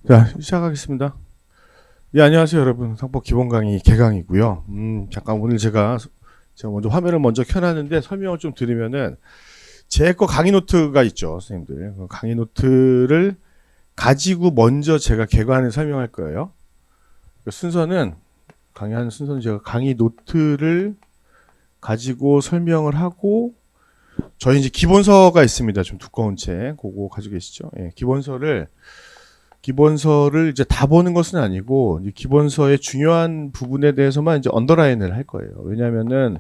자, 시작하겠습니다. 예, 안녕하세요, 여러분. 상법 기본 강의 개강이고요. 잠깐 오늘 제가 먼저 화면을 먼저 켜놨는데 설명을 좀 드리면은 제 거 강의 노트가 있죠, 선생님들. 그 강의 노트를 가지고 먼저 제가 개관을 설명할 거예요. 그 순서는 강의하는 순서는 제가 강의 노트를 가지고 설명을 하고 저희 이제 기본서가 있습니다. 좀 두꺼운 책, 그거 가지고 계시죠? 예, 기본서를 이제 다 보는 것은 아니고 기본서의 중요한 부분에 대해서만 이제 언더라인을 할 거예요. 왜냐하면은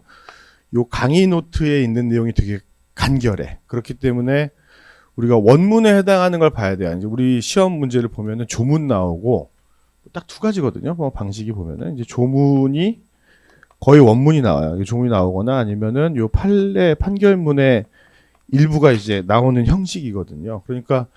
요 강의 노트에 있는 내용이 되게 간결해. 그렇기 때문에 우리가 원문에 해당하는 걸 봐야 돼요. 이제 우리 시험 문제를 보면은 조문 나오고 딱 두 가지거든요. 뭐 방식이 보면은 이제 조문이 거의 원문이 나와요. 조문이 나오거나 아니면은 요 판례 판결문의 일부가 이제 나오는 형식이거든요. 그러니까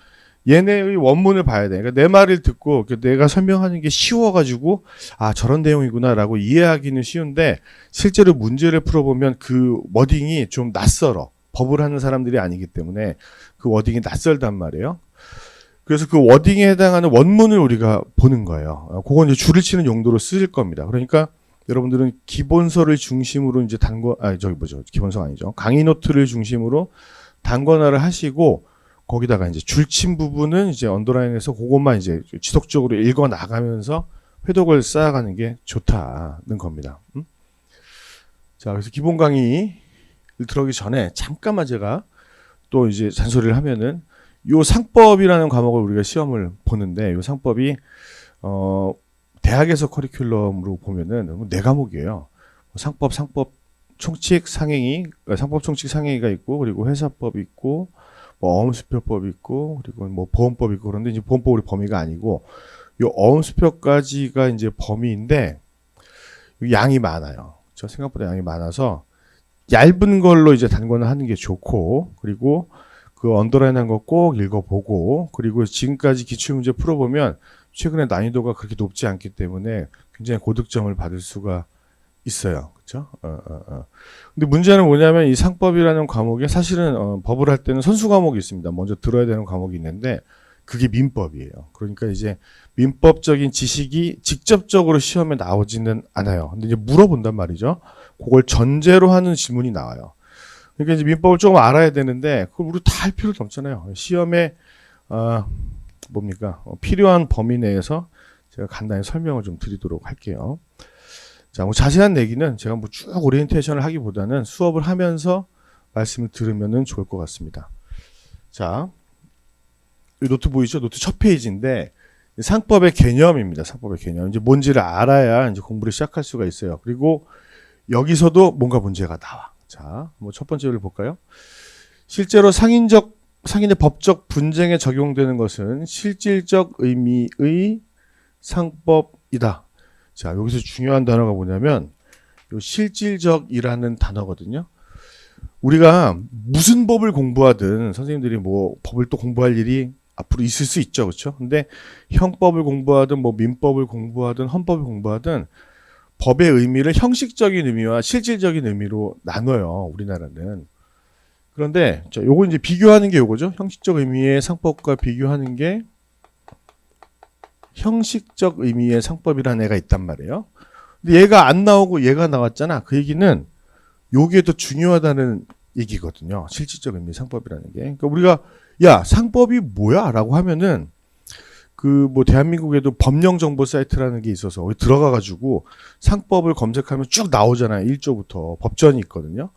얘네의 원문을 봐야 돼. 그러니까 내 말을 듣고 내가 설명하는 게 쉬워가지고 아 저런 내용이구나라고 이해하기는 쉬운데 실제로 문제를 풀어보면 그 워딩이 좀 낯설어. 법을 하는 사람들이 아니기 때문에 그 워딩이 낯설단 말이에요. 그래서 그 워딩에 해당하는 원문을 우리가 보는 거예요. 그건 이제 줄을 치는 용도로 쓰일 겁니다. 그러니까 여러분들은 기본서를 중심으로 이제 기본서가 아니죠. 강의 노트를 중심으로 단권화를 하시고 거기다가 이제 줄친 부분은 이제 언더라인에서 그것만 이제 지속적으로 읽어 나가면서 회독을 쌓아가는 게 좋다는 겁니다. 자, 그래서 기본 강의를 들어가기 전에 잠깐만 제가 또 이제 잔소리를 하면은 요 상법이라는 과목을 우리가 시험을 보는데 요 상법이 대학에서 커리큘럼으로 보면은 네 과목이에요. 상법, 총칙, 상행위, 상법, 총칙, 상행위가 있고 그리고 회사법이 있고 뭐 어음수표법이 있고 그리고 뭐 보험법이 있고 그런데 이제 보험법 우리 범위가 아니고 요 어음수표까지가 이제 범위인데 양이 많아요. 저 생각보다 양이 많아서 얇은 걸로 이제 단권을 하는 게 좋고 그리고 그 언더라인한 거 꼭 읽어보고 그리고 지금까지 기출문제 풀어보면 최근에 난이도가 그렇게 높지 않기 때문에 굉장히 고득점을 받을 수가 있어요. 그렇죠? 근데 문제는 뭐냐면 이 상법이라는 과목에 사실은 법을 할 때는 선수 과목이 있습니다. 먼저 들어야 되는 과목이 있는데 그게 민법이에요. 그러니까 이제 민법적인 지식이 직접적으로 시험에 나오지는 않아요. 근데 이제 물어본단 말이죠. 그걸 전제로 하는 질문이 나와요. 그러니까 이제 민법을 조금 알아야 되는데 그걸 우리 다 할 필요도 없잖아요. 시험에 필요한 범위 내에서 제가 간단히 설명을 좀 드리도록 할게요. 자, 뭐 자세한 얘기는 제가 뭐 쭉 오리엔테이션을 하기보다는 수업을 하면서 말씀을 들으면 좋을 것 같습니다. 자, 이 노트 보이죠? 노트 첫 페이지인데 상법의 개념입니다. 상법의 개념. 이제 뭔지를 알아야 이제 공부를 시작할 수가 있어요. 그리고 여기서도 뭔가 문제가 나와. 자, 뭐 첫 번째를 볼까요? 실제로 상인의 법적 분쟁에 적용되는 것은 실질적 의미의 상법이다. 자, 여기서 중요한 단어가 뭐냐면 요 실질적이라는 단어거든요. 우리가 무슨 법을 공부하든 선생님들이 뭐 법을 또 공부할 일이 앞으로 있을 수 있죠. 그렇죠? 근데 형법을 공부하든 뭐 민법을 공부하든 헌법을 공부하든 법의 의미를 형식적인 의미와 실질적인 의미로 나눠요. 우리나라는. 그런데 자, 요거 이제 비교하는 게 요거죠. 형식적 의미의 상법과 비교하는 게 형식적 의미의 상법이라는 애가 있단 말이에요. 근데 얘가 안 나오고 얘가 나왔잖아. 그 얘기는 요게 더 중요하다는 얘기거든요. 실질적 의미의 상법이라는 게. 그러니까 우리가 야 상법이 뭐야? 라고 하면은 그 뭐 대한민국에도 법령 정보 사이트라는 게 있어서 거기 들어가가지고 상법을 검색하면 쭉 나오잖아요. 1조부터 법전이 있거든요.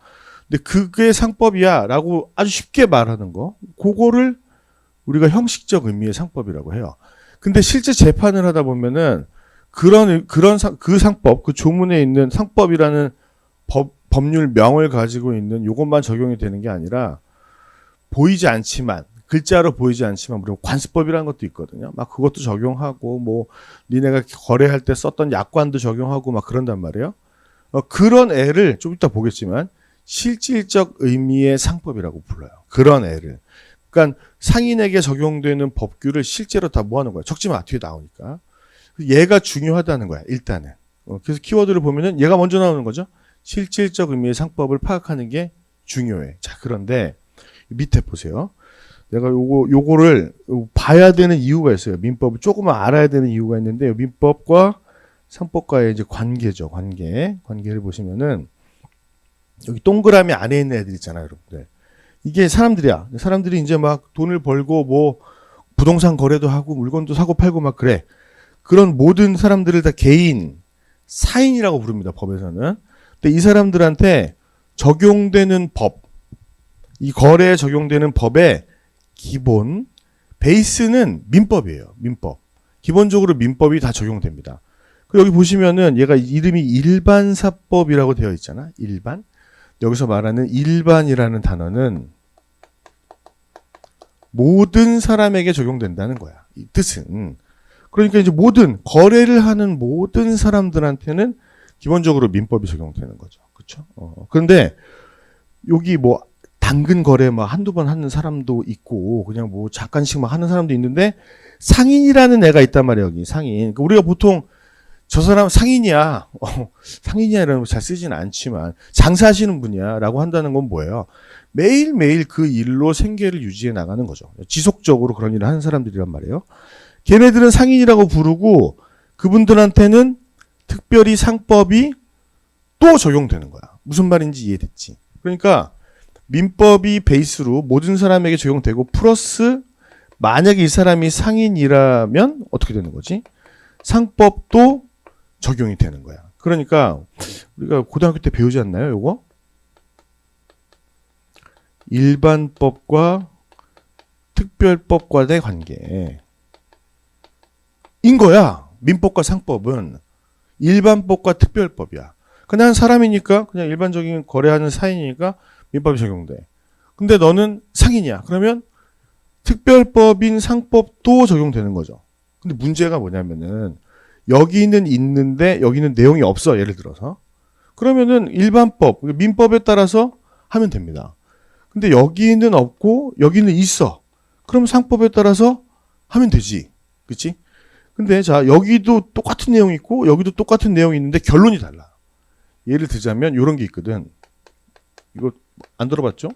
근데 그게 상법이야 라고 아주 쉽게 말하는 거 그거를 우리가 형식적 의미의 상법이라고 해요. 근데 실제 재판을 하다 보면은 그 상법, 그 조문에 있는 상법이라는 법률명을 가지고 있는 요것만 적용이 되는 게 아니라 보이지 않지만 글자로 보이지 않지만 우리가 관습법이라는 것도 있거든요. 막 그것도 적용하고 뭐 니네가 거래할 때 썼던 약관도 적용하고 막 그런단 말이에요. 그런 애를 좀 이따 보겠지만 실질적 의미의 상법이라고 불러요. 그런 애를. 그러니까 상인에게 적용되는 법규를 실제로 다 모아놓은 거야. 적지 마. 뒤에 나오니까. 얘가 중요하다는 거야. 일단은. 그래서 키워드를 보면은 얘가 먼저 나오는 거죠. 실질적 의미의 상법을 파악하는 게 중요해. 자, 그런데 밑에 보세요. 내가 요거를 봐야 되는 이유가 있어요. 민법을 조금만 알아야 되는 이유가 있는데, 민법과 상법과의 이제 관계죠. 관계를 보시면은, 여기 동그라미 안에 있는 애들 있잖아요, 여러분들. 이게 사람들이야. 사람들이 이제 막 돈을 벌고 뭐 부동산 거래도 하고 물건도 사고 팔고 막 그래. 그런 모든 사람들을 다 개인, 사인이라고 부릅니다, 법에서는. 근데 이 사람들한테 적용되는 법, 이 거래에 적용되는 법의 기본, 베이스는 민법이에요, 민법. 기본적으로 민법이 다 적용됩니다. 여기 보시면은 얘가 이름이 일반사법이라고 되어 있잖아, 일반. 여기서 말하는 일반이라는 단어는 모든 사람에게 적용된다는 거야. 이 뜻은. 그러니까 이제 모든 거래를 하는 모든 사람들한테는 기본적으로 민법이 적용되는 거죠. 그렇죠? 그런데 여기 뭐 당근 거래 막 한두 번 하는 사람도 있고 그냥 뭐 잠깐씩 막 하는 사람도 있는데 상인이라는 애가 있단 말이에요. 여기 상인. 그러니까 우리가 보통 저 사람 상인이야. 상인이야 이라는 거 잘 쓰지는 않지만 장사하시는 분이야 라고 한다는 건 뭐예요? 매일매일 그 일로 생계를 유지해 나가는 거죠. 지속적으로 그런 일을 하는 사람들이란 말이에요. 걔네들은 상인이라고 부르고 그분들한테는 특별히 상법이 또 적용되는 거야. 무슨 말인지 이해됐지? 그러니까 민법이 베이스로 모든 사람에게 적용되고 플러스 만약에 이 사람이 상인이라면 어떻게 되는 거지? 상법도 적용이 되는 거야. 그러니까 우리가 고등학교 때 배우지 않나요? 요거? 일반법과 특별법과의 관계. 인 거야. 민법과 상법은 일반법과 특별법이야. 그냥 사람이니까 그냥 일반적인 거래하는 사인이니까 민법이 적용돼. 근데 너는 상인이야. 그러면 특별법인 상법도 적용되는 거죠. 근데 문제가 뭐냐면은 여기는 있는데 여기는 내용이 없어. 예를 들어서. 그러면은 일반법, 민법에 따라서 하면 됩니다. 근데 여기는 없고 여기는 있어. 그럼 상법에 따라서 하면 되지. 그치? 근데 자, 여기도 똑같은 내용이 있고 여기도 똑같은 내용이 있는데 결론이 달라. 예를 들자면 이런 게 있거든. 이거 안 들어봤죠?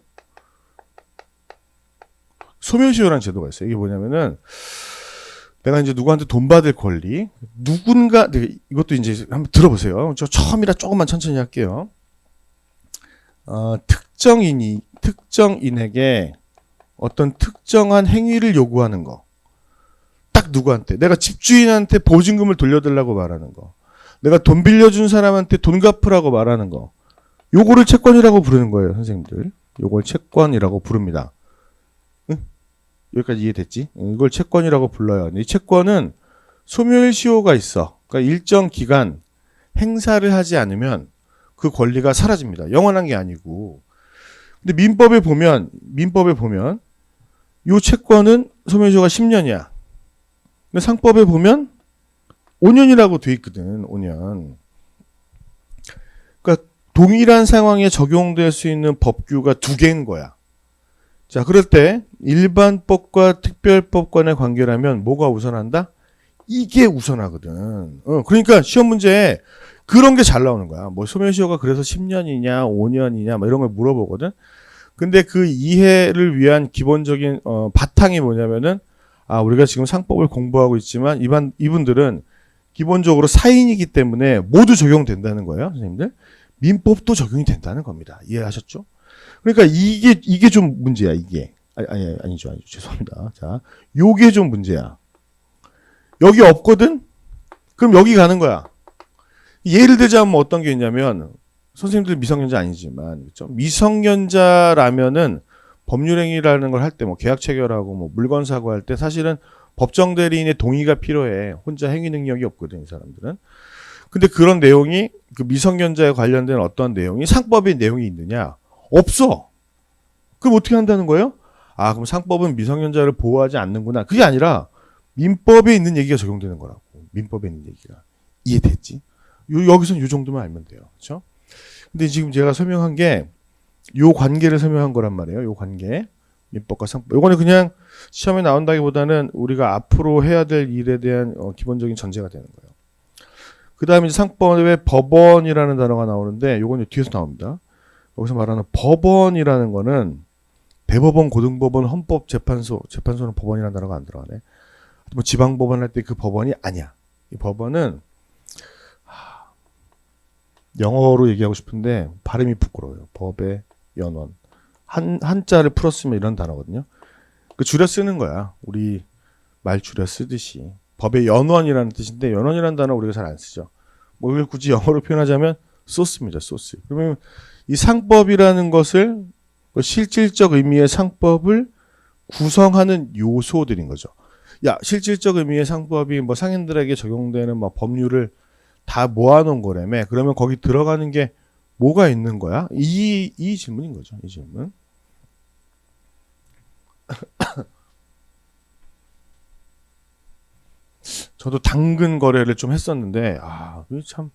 소멸시효라는 제도가 있어요. 이게 뭐냐면은 내가 이제 누구한테 돈 받을 권리, 누군가, 이것도 이제 한번 들어보세요. 저 처음이라 조금만 천천히 할게요. 특정인에게 어떤 특정한 행위를 요구하는 거. 딱 누구한테. 내가 집주인한테 보증금을 돌려달라고 말하는 거. 내가 돈 빌려준 사람한테 돈 갚으라고 말하는 거. 요거를 채권이라고 부르는 거예요, 선생님들. 요걸 채권이라고 부릅니다. 응? 여기까지 이해됐지? 이걸 채권이라고 불러요. 이 채권은 소멸시효가 있어. 그러니까 일정 기간 행사를 하지 않으면 그 권리가 사라집니다. 영원한 게 아니고. 근데 민법에 보면 요 채권은 소멸시효가 10년이야. 근데 상법에 보면 5년이라고 돼 있거든. 5년. 그러니까 동일한 상황에 적용될 수 있는 법규가 두 개인 거야. 자, 그럴 때 일반법과 특별법 간의 관계라면 뭐가 우선한다? 이게 우선하거든. 그러니까 시험 문제에 그런 게 잘 나오는 거야. 뭐 소멸시효가 그래서 10년이냐, 5년이냐, 뭐 이런 걸 물어보거든. 근데 그 이해를 위한 기본적인 바탕이 뭐냐면은 우리가 지금 상법을 공부하고 있지만 이분들은 기본적으로 사인이기 때문에 모두 적용된다는 거예요, 선생님들. 민법도 적용이 된다는 겁니다. 이해하셨죠? 그러니까 이게 좀 문제야, 이게. 아니죠. 죄송합니다. 자, 요게 좀 문제야. 여기 없거든? 그럼 여기 가는 거야. 예를 들자면 어떤 게 있냐면, 선생님들 미성년자 아니지만, 그렇죠? 미성년자라면은 법률행위라는 걸 할 때, 뭐 계약 체결하고, 뭐 물건 사고할 때 사실은 법정 대리인의 동의가 필요해. 혼자 행위 능력이 없거든, 이 사람들은. 근데 그런 내용이 그 미성년자에 관련된 어떤 내용이 상법의 내용이 있느냐? 없어. 그럼 어떻게 한다는 거예요? 그럼 상법은 미성년자를 보호하지 않는구나. 그게 아니라 민법에 있는 얘기가 적용되는 거라고. 민법에 있는 얘기가. 이해됐지? 여기서는 요 정도만 알면 돼요. 그렇죠? 근데 지금 제가 설명한 게 요 관계를 설명한 거란 말이에요. 요 관계. 민법과 상법. 요거는 그냥 시험에 나온다기보다는 우리가 앞으로 해야 될 일에 대한 기본적인 전제가 되는 거예요. 그 다음에 상법에 법원이라는 단어가 나오는데 요건 뒤에서 나옵니다. 여기서 말하는 법원이라는 거는 대법원, 고등법원, 헌법재판소, 재판소는 법원이라는 단어가 안 들어가네. 뭐 지방법원 할 때 그 법원이 아니야. 이 법원은 영어로 얘기하고 싶은데 발음이 부끄러워요. 법의 연원. 한자를 풀었으면 이런 단어거든요. 그 줄여 쓰는 거야. 우리 말 줄여 쓰듯이. 법의 연원이라는 뜻인데 연원이라는 단어 우리가 잘 안 쓰죠. 뭐 이걸 굳이 영어로 표현하자면 소스입니다. 소스. 그러면 이 상법이라는 것을 실질적 의미의 상법을 구성하는 요소들인 거죠. 야, 실질적 의미의 상법이 뭐 상인들에게 적용되는 뭐 법률을 다 모아놓은 거라며. 그러면 거기 들어가는 게 뭐가 있는 거야? 이 질문인 거죠. 이 질문. 저도 당근 거래를 좀 했었는데, 이게 참,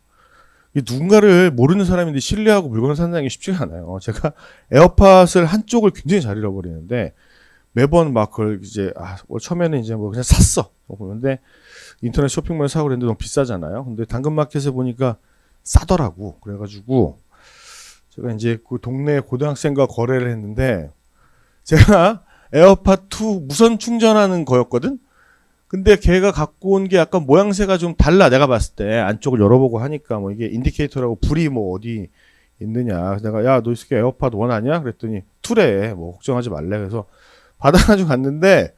누군가를 모르는 사람인데 신뢰하고 물건을 산다는 게 쉽지가 않아요. 제가 에어팟을 한쪽을 굉장히 잘 잃어버리는데, 매번 막 그걸 이제, 처음에는 이제 뭐 그냥 샀어. 근데 인터넷 쇼핑몰에 사고 그랬는데 너무 비싸잖아요. 근데 당근마켓에 보니까 싸더라고. 그래가지고, 제가 이제 그 동네 고등학생과 거래를 했는데, 제가 에어팟 2 무선 충전하는 거였거든? 근데 걔가 갖고 온 게 약간 모양새가 좀 달라. 내가 봤을 때 안쪽을 열어보고 하니까 뭐 이게 인디케이터라고 불이 뭐 어디 있느냐. 내가 야, 너 이 새끼 에어팟 1 아니야? 그랬더니 2래. 뭐 걱정하지 말래. 그래서 받아가지고 갔는데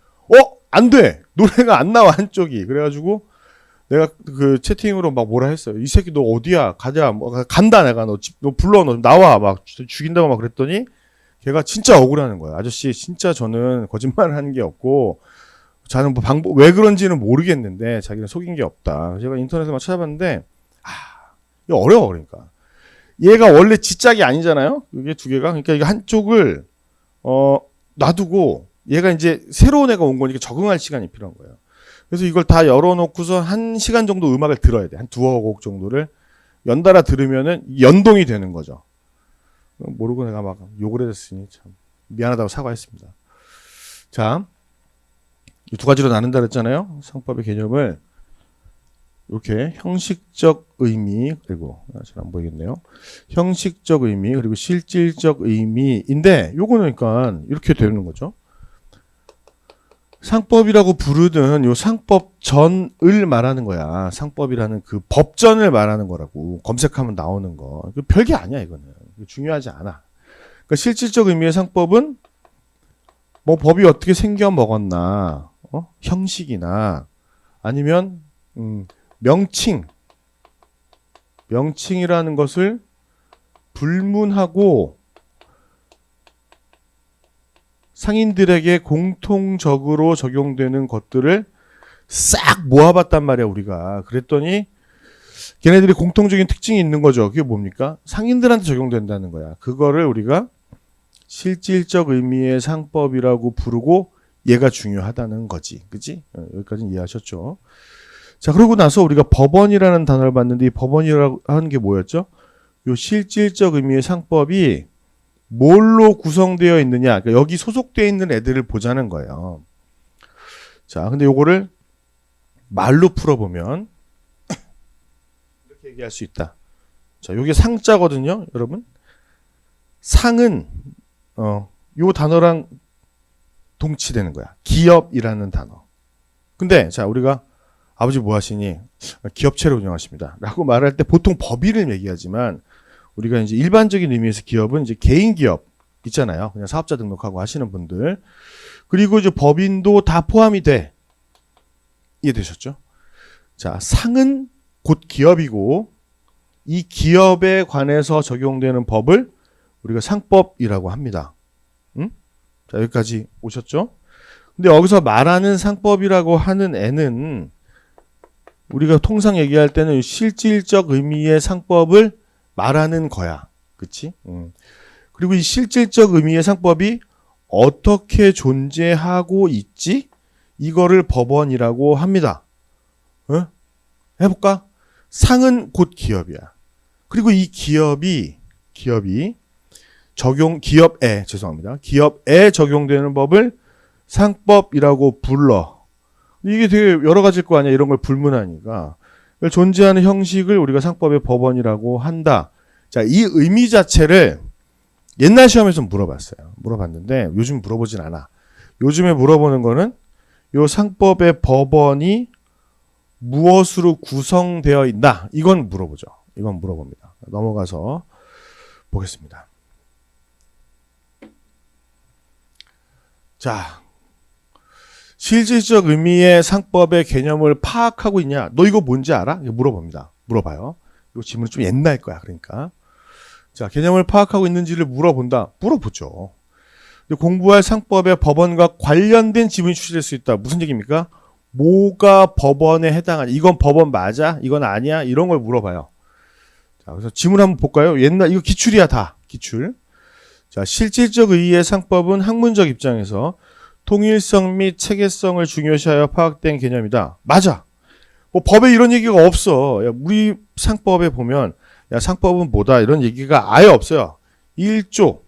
안 돼. 노래가 안 나와 한쪽이. 그래가지고 내가 그 채팅으로 막 뭐라 했어요. 이 새끼 너 어디야? 가자. 뭐 간다 내가. 너 불러. 너 나와. 막 죽인다고 막 그랬더니 걔가 진짜 억울하는 거야. 아저씨 진짜 저는 거짓말을 하는 게 없고 자는 뭐 방법 왜 그런지는 모르겠는데 자기는 속인 게 없다. 제가 인터넷에 막 찾아봤는데 이거 어려워. 그러니까 얘가 원래 지짝이 아니잖아요. 이게 두 개가. 그러니까 이게 한쪽을 놔두고 얘가 이제 새로운 애가 온 거니까 적응할 시간이 필요한 거예요. 그래서 이걸 다 열어놓고서 1시간 정도 음악을 들어야 돼. 한 두어 곡 정도를 연달아 들으면은 연동이 되는 거죠. 모르고 내가 막 욕을 했으니 참 미안하다고 사과했습니다. 자, 이 두 가지로 나눈다 그랬잖아요. 상법의 개념을 이렇게 형식적 의미, 그리고 잘 안 보이겠네요. 형식적 의미 그리고 실질적 의미인데 요거는 그러니까 이렇게 되는 거죠. 상법이라고 부르는 요 상법전을 말하는 거야. 상법이라는 그 법전을 말하는 거라고. 검색하면 나오는 거. 별게 아니야 이거는. 중요하지 않아. 그러니까 실질적 의미의 상법은 뭐 법이 어떻게 생겨 먹었나, 형식이나 아니면 명칭이라는 것을 불문하고 상인들에게 공통적으로 적용되는 것들을 싹 모아봤단 말이야 우리가. 그랬더니 걔네들이 공통적인 특징이 있는 거죠. 그게 뭡니까? 상인들한테 적용된다는 거야. 그거를 우리가 실질적 의미의 상법이라고 부르고 얘가 중요하다는 거지. 그치? 여기까지는 이해하셨죠? 자, 그러고 나서 우리가 법원이라는 단어를 봤는데 이 법원이라고 하는 게 뭐였죠? 요 실질적 의미의 상법이 뭘로 구성되어 있느냐. 그러니까 여기 소속되어 있는 애들을 보자는 거예요. 자, 근데 요거를 말로 풀어보면 이렇게 얘기할 수 있다. 자, 요게 상자거든요, 여러분. 상은 요 단어랑 동치되는 거야. 기업이라는 단어. 근데 자, 우리가 아버지 뭐 하시니? 기업체를 운영하십니다. 라고 말할 때 보통 법인을 얘기하지만 우리가 이제 일반적인 의미에서 기업은 이제 개인 기업 있잖아요. 그냥 사업자 등록하고 하시는 분들. 그리고 이제 법인도 다 포함이 돼. 이해되셨죠? 자, 상은 곧 기업이고 이 기업에 관해서 적용되는 법을 우리가 상법이라고 합니다. 응? 자, 여기까지 오셨죠? 근데 여기서 말하는 상법이라고 하는 애는 우리가 통상 얘기할 때는 실질적 의미의 상법을 말하는 거야. 그치? 그리고 이 실질적 의미의 상법이 어떻게 존재하고 있지? 이거를 법원이라고 합니다. 해볼까? 상은 곧 기업이야. 그리고 이 기업이 기업에 적용되는 법을 상법이라고 불러. 이게 되게 여러 가지일 거 아니야. 이런 걸 불문하니까. 존재하는 형식을 우리가 상법의 법원이라고 한다. 자, 이 의미 자체를 옛날 시험에서 물어봤어요. 물어봤는데 요즘 물어보진 않아. 요즘에 물어보는 거는 요 상법의 법원이 무엇으로 구성되어 있나? 이건 물어보죠. 이건 물어봅니다. 넘어가서 보겠습니다. 자, 실질적 의미의 상법의 개념을 파악하고 있냐? 너 이거 뭔지 알아? 이거 물어봅니다. 물어봐요. 이 질문은 좀 옛날 거야. 그러니까. 자, 개념을 파악하고 있는지를 물어본다. 물어보죠. 공부할 상법의 법원과 관련된 지문이 출시될 수 있다. 무슨 얘기입니까? 뭐가 법원에 해당하냐? 이건 법원 맞아? 이건 아니야? 이런 걸 물어봐요. 자, 그래서 지문 한번 볼까요? 옛날 이거 기출이야 다. 기출. 자, 실질적 의의의 상법은 학문적 입장에서 통일성 및 체계성을 중요시하여 파악된 개념이다. 맞아. 뭐 법에 이런 얘기가 없어. 야, 우리 상법에 보면 야, 상법은 뭐다 이런 얘기가 아예 없어요. 1조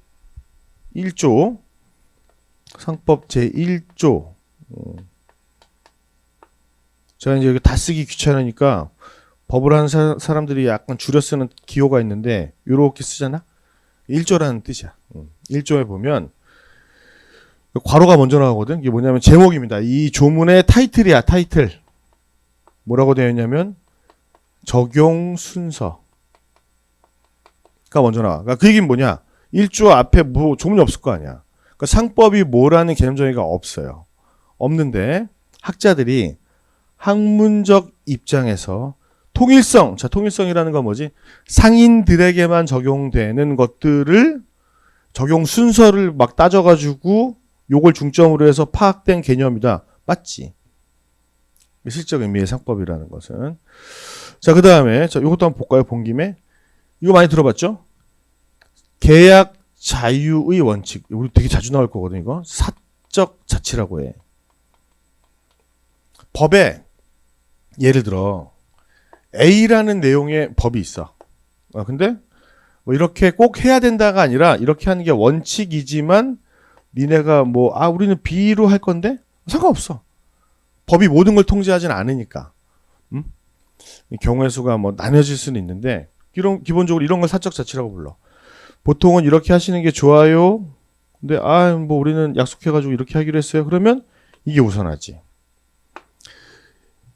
상법 제1조. 제가 이제 여기 다 쓰기 귀찮으니까 법을 하는 사람들이 약간 줄여 쓰는 기호가 있는데 이렇게 쓰잖아. 1조라는 뜻이야. 1조에 보면 괄호가 먼저 나오거든. 이게 뭐냐면 제목입니다. 이 조문의 타이틀이야. 타이틀. 뭐라고 되어 있냐면 적용 순서가 먼저 나와. 그러니까 그 얘기는 뭐냐? 1조 앞에 뭐 조문이 없을 거 아니야. 그러니까 상법이 뭐라는 개념 정의가 없어요. 없는데 학자들이 학문적 입장에서 통일성, 자 통일성이라는 건 뭐지? 상인들에게만 적용되는 것들을 적용 순서를 막 따져가지고 요걸 중점으로 해서 파악된 개념이다. 맞지? 실적 의미의 상법이라는 것은. 자, 그 다음에 자 요것도 한번 볼까요? 본 김에. 이거 많이 들어봤죠? 계약 자유의 원칙. 우리 되게 자주 나올 거거든 이거. 사적 자치라고 해. 법에 예를 들어 A라는 내용의 법이 있어. 근데 뭐 이렇게 꼭 해야 된다가 아니라 이렇게 하는 게 원칙이지만 니네가 뭐 우리는 B로 할 건데 상관없어. 법이 모든 걸 통제하진 않으니까. 경우의 수가 뭐 나뉘어질 수는 있는데 기본적으로 이런 걸 사적 자치라고 불러. 보통은 이렇게 하시는 게 좋아요. 근데 뭐 우리는 약속해가지고 이렇게 하기로 했어요. 그러면 이게 우선하지.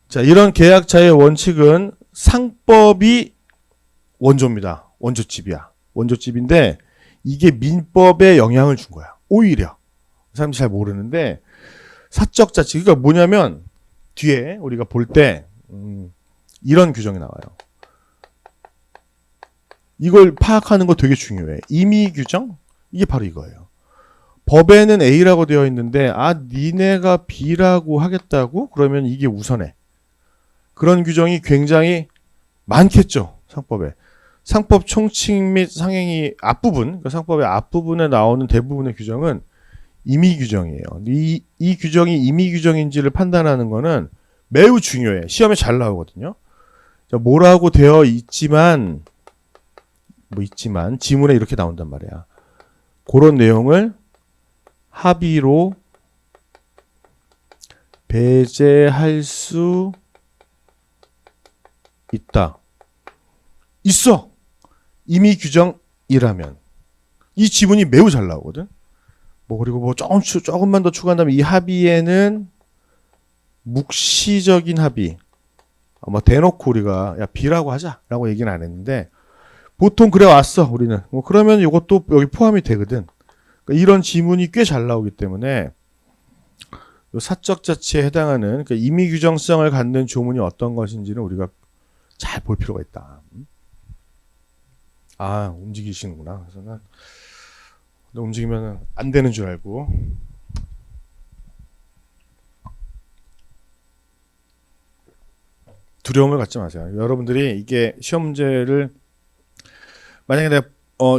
자, 이런 계약자의 원칙은 상법이 원조입니다. 원조집이야. 원조집인데 이게 민법에 영향을 준 거야. 오히려. 사람들이 잘 모르는데 사적 자치. 그러니까 뭐냐면 뒤에 우리가 볼 때 이런 규정이 나와요. 이걸 파악하는 거 되게 중요해. 임의 규정? 이게 바로 이거예요. 법에는 A라고 되어 있는데 니네가 B라고 하겠다고? 그러면 이게 우선해. 그런 규정이 굉장히 많겠죠. 상법에. 상법 총칙 및 상행위 앞부분, 그러니까 상법의 앞부분에 나오는 대부분의 규정은 임의 규정이에요. 이 규정이 임의 규정인지를 판단하는 거는 매우 중요해. 시험에 잘 나오거든요. 뭐라고 되어 있지만 지문에 이렇게 나온단 말이야. 그런 내용을 합의로 배제할 수 있다. 있어. 임의 규정이라면. 이 지문이 매우 잘 나오거든. 그리고 조금만 더 추가한다면 이 합의에는 묵시적인 합의. 대놓고 우리가 야 B라고 하자라고 얘기는 안 했는데 보통 그래 왔어 우리는. 그러면 이것도 여기 포함이 되거든. 그러니까 이런 지문이 꽤 잘 나오기 때문에 사적 자치에 해당하는 그러니까 임의 규정성을 갖는 조문이 어떤 것인지는 우리가 잘 볼 필요가 있다. 움직이시는구나. 그래서 난 움직이면 안 되는 줄 알고. 두려움을 갖지 마세요. 여러분들이 이게 시험 문제를 만약에 내가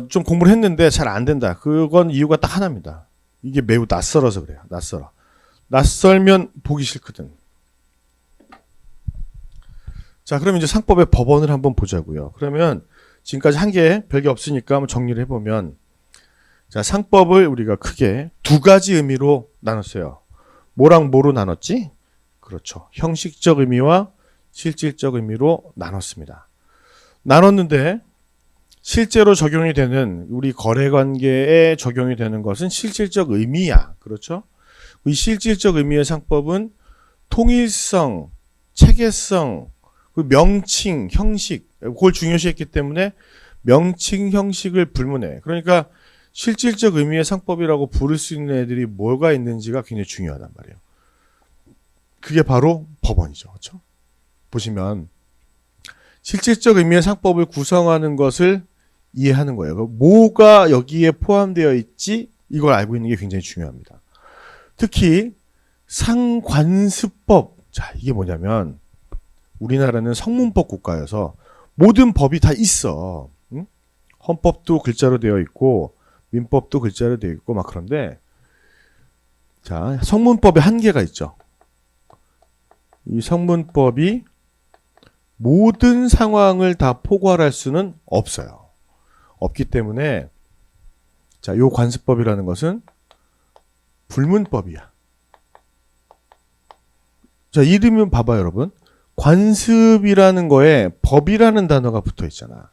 좀 공부를 했는데 잘 안 된다. 그건 이유가 딱 하나입니다. 이게 매우 낯설어서 그래요. 낯설면 보기 싫거든. 자, 그럼 이제 상법의 법원을 한번 보자고요. 그러면 지금까지 한 개 별게 없으니까 한번 정리를 해보면 자, 상법을 우리가 크게 두 가지 의미로 나눴어요. 뭐랑 뭐로 나눴지? 그렇죠. 형식적 의미와 실질적 의미로 나눴습니다. 나눴는데 실제로 적용이 되는 우리 거래 관계에 적용이 되는 것은 실질적 의미야. 그렇죠? 이 실질적 의미의 상법은 통일성, 체계성, 명칭, 형식, 그걸 중요시했기 때문에 명칭, 형식을 불문해. 그러니까 실질적 의미의 상법이라고 부를 수 있는 애들이 뭐가 있는지가 굉장히 중요하단 말이에요. 그게 바로 법원이죠. 그렇죠? 보시면 실질적 의미의 상법을 구성하는 것을 이해하는 거예요. 뭐가 여기에 포함되어 있지? 이걸 알고 있는 게 굉장히 중요합니다. 특히 상관습법. 자, 이게 뭐냐면 우리나라는 성문법 국가여서 모든 법이 다 있어. 응? 헌법도 글자로 되어 있고 민법도 글자로 되어 있고 막 그런데 자, 성문법에 한계가 있죠. 이 성문법이 모든 상황을 다 포괄할 수는 없어요. 없기 때문에 자, 요 관습법이라는 것은 불문법이야. 자, 이름은 봐봐요, 여러분. 관습이라는 거에 법이라는 단어가 붙어 있잖아.